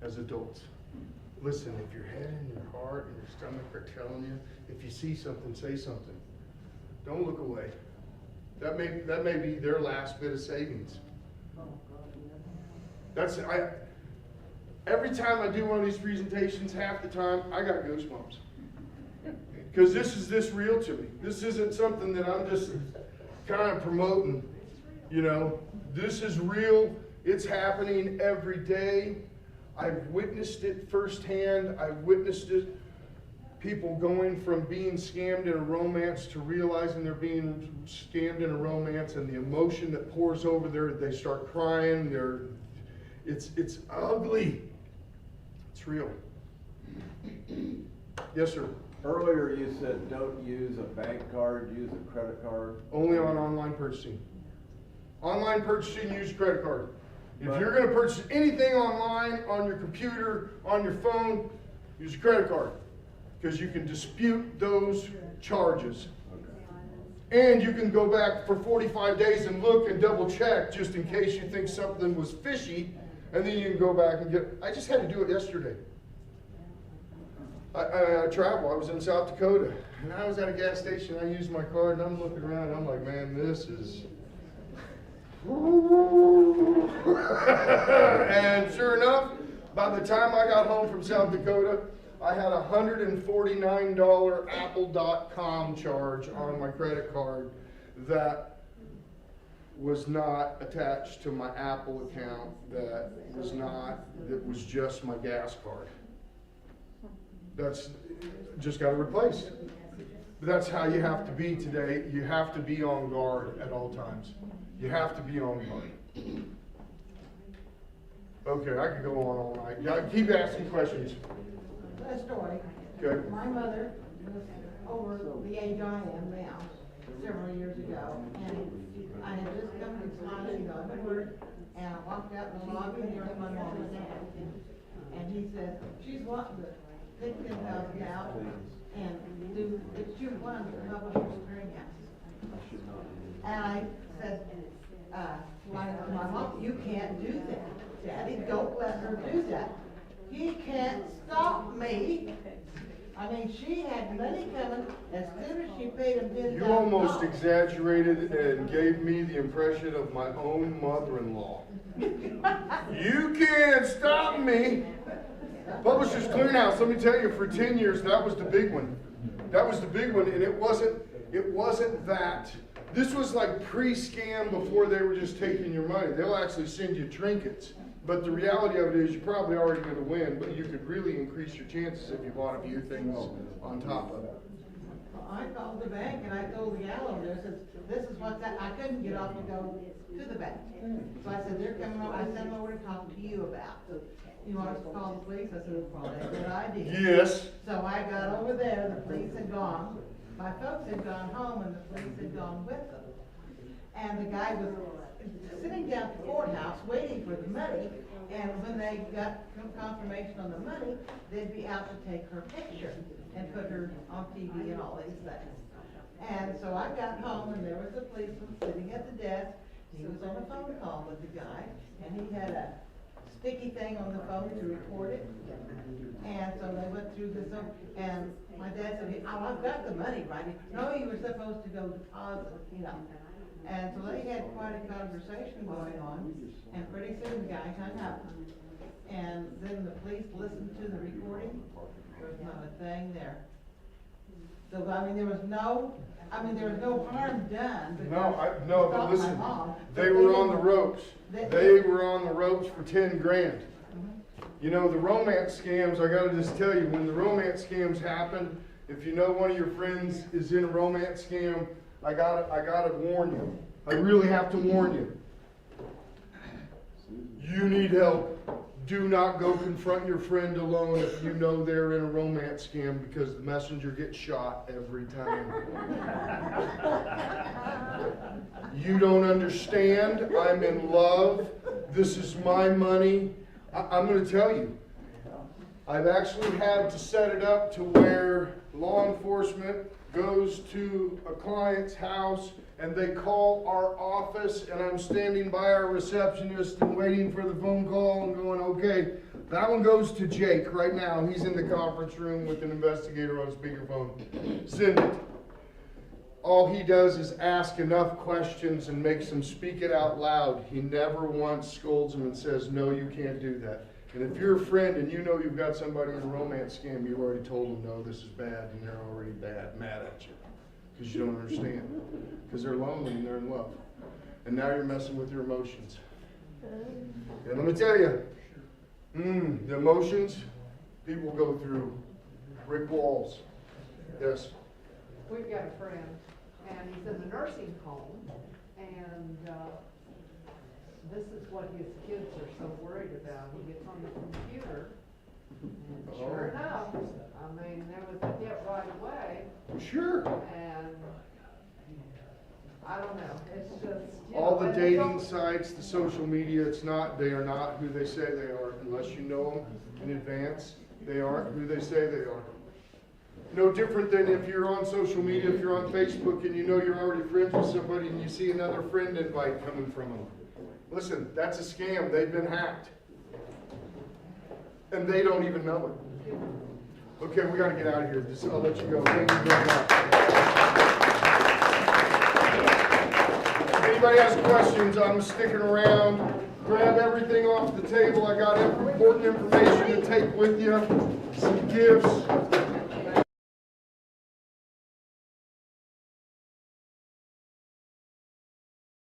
as adults. Listen, if your head and your heart and your stomach are telling you, if you see something, say something. Don't look away. That may be their last bit of savings. Every time I do one of these presentations, half the time, I got goosebumps. Because this is this real to me. This isn't something that I'm just kind of promoting, you know. This is real. It's happening every day. I've witnessed it firsthand. I've witnessed it. People going from being scammed in a romance to realizing they're being scammed in a romance, and the emotion that pours over there, they start crying. It's ugly. It's real. Yes, sir. Earlier you said don't use a bank card, use a credit card. Only on online purchasing. Online purchasing, use a credit card. If you're going to purchase anything online, on your computer, on your phone, use a credit card. Because you can dispute those charges. And you can go back for 45 days and look and double check just in case you think something was fishy. And then you can go back and get, I just had to do it yesterday. I travel, I was in South Dakota, and I was at a gas station, I used my card, and I'm looking around, I'm like, man, this is... And sure enough, by the time I got home from South Dakota, I had a $149 Apple.com charge on my credit card that was not attached to my Apple account, that was just my gas card. That's just got to replace. But that's how you have to be today. You have to be on guard at all times. You have to be on guard. Okay, I could go on all night. Yeah, keep asking questions. A story. Okay. My mother was over the age I am now, several years ago, and I had just come to Smiling, going to work, and I walked out in the lobby, and there was my mom and dad. And he said, she's wanting to take $10,000 out and do, it's you one to publish your clearinghouse. And I said, my mom, you can't do that. Daddy, don't let her do that. He can't stop me. I mean, she had money coming as soon as she paid him $10,000. You almost exaggerated and gave me the impression of my own mother-in-law. You can't stop me. Publishers Clearinghouse, let me tell you, for 10 years, that was the big one. That was the big one, and it wasn't that. This was like pre-scam before they were just taking your money. They'll actually send you trinkets. But the reality of it is you're probably already going to win, but you could really increase your chances if you bought a few things on top of it. I called the bank and I told the gal over there, says, this is what's that, I couldn't get off to go to the bank. So I said, they're coming over, I sent them over to talk to you about. You want us to call the police? I said, well, probably a good idea. Yes. So I got over there, the police had gone, my folks had gone home and the police had gone with them. And the guy was sitting down at the courthouse waiting for the money, and when they got confirmation on the money, they'd be out to take her picture and put her on TV and all these things. And so I got home and there was a policeman sitting at the desk. He was on a phone call with the guy, and he had a sticky thing on the phone to record it. And so they went through this, and my dad said, oh, I've got the money, right? No, you were supposed to go deposit, you know. And so they had quite a conversation going on, and pretty soon the guy hung up. And then the police listened to the recording, there was not a thing there. So, I mean, there was no harm done. No, but listen, they were on the ropes. They were on the ropes for 10 grand. You know, the romance scams, I gotta just tell you, when the romance scams happen, if you know one of your friends is in a romance scam, I gotta warn you. I really have to warn you. You need help. Do not go confront your friend alone if you know they're in a romance scam, because the messenger gets shot every time. You don't understand. I'm in love. This is my money. I'm going to tell you. I've actually had to set it up to where law enforcement goes to a client's house and they call our office, and I'm standing by our receptionist and waiting for the phone call and going, okay, that one goes to Jake right now. He's in the conference room with an investigator on speakerphone. Send it. All he does is ask enough questions and makes them speak it out loud. He never once scolds them and says, no, you can't do that. And if you're a friend and you know you've got somebody in a romance scam, you've already told them, no, this is bad, and they're already mad at you. Because you don't understand. Because they're lonely and they're in love. And now you're messing with your emotions. And let me tell you, the emotions, people go through brick walls. Yes. We've got a friend, and he's in the nursing home, and this is what his kids are so worried about. He gets on the computer, and sure enough, I mean, there was a hit right away. Sure. And I don't know, it's just, you All know, the dating sites, the social media, they are not who they say they are. Unless you know them in advance, they aren't who they say they are. No different than if you're on social media, if you're on Facebook and you know you're already friends with somebody and you see another friend invite coming from them. Listen, that's a scam. They've been hacked. And they don't even know it. Okay, we got to get out of here. I'll let you go. Thank you very much. If anybody has questions, I'm sticking around. Grab everything off the table. I got important information to take with you. Some gifts.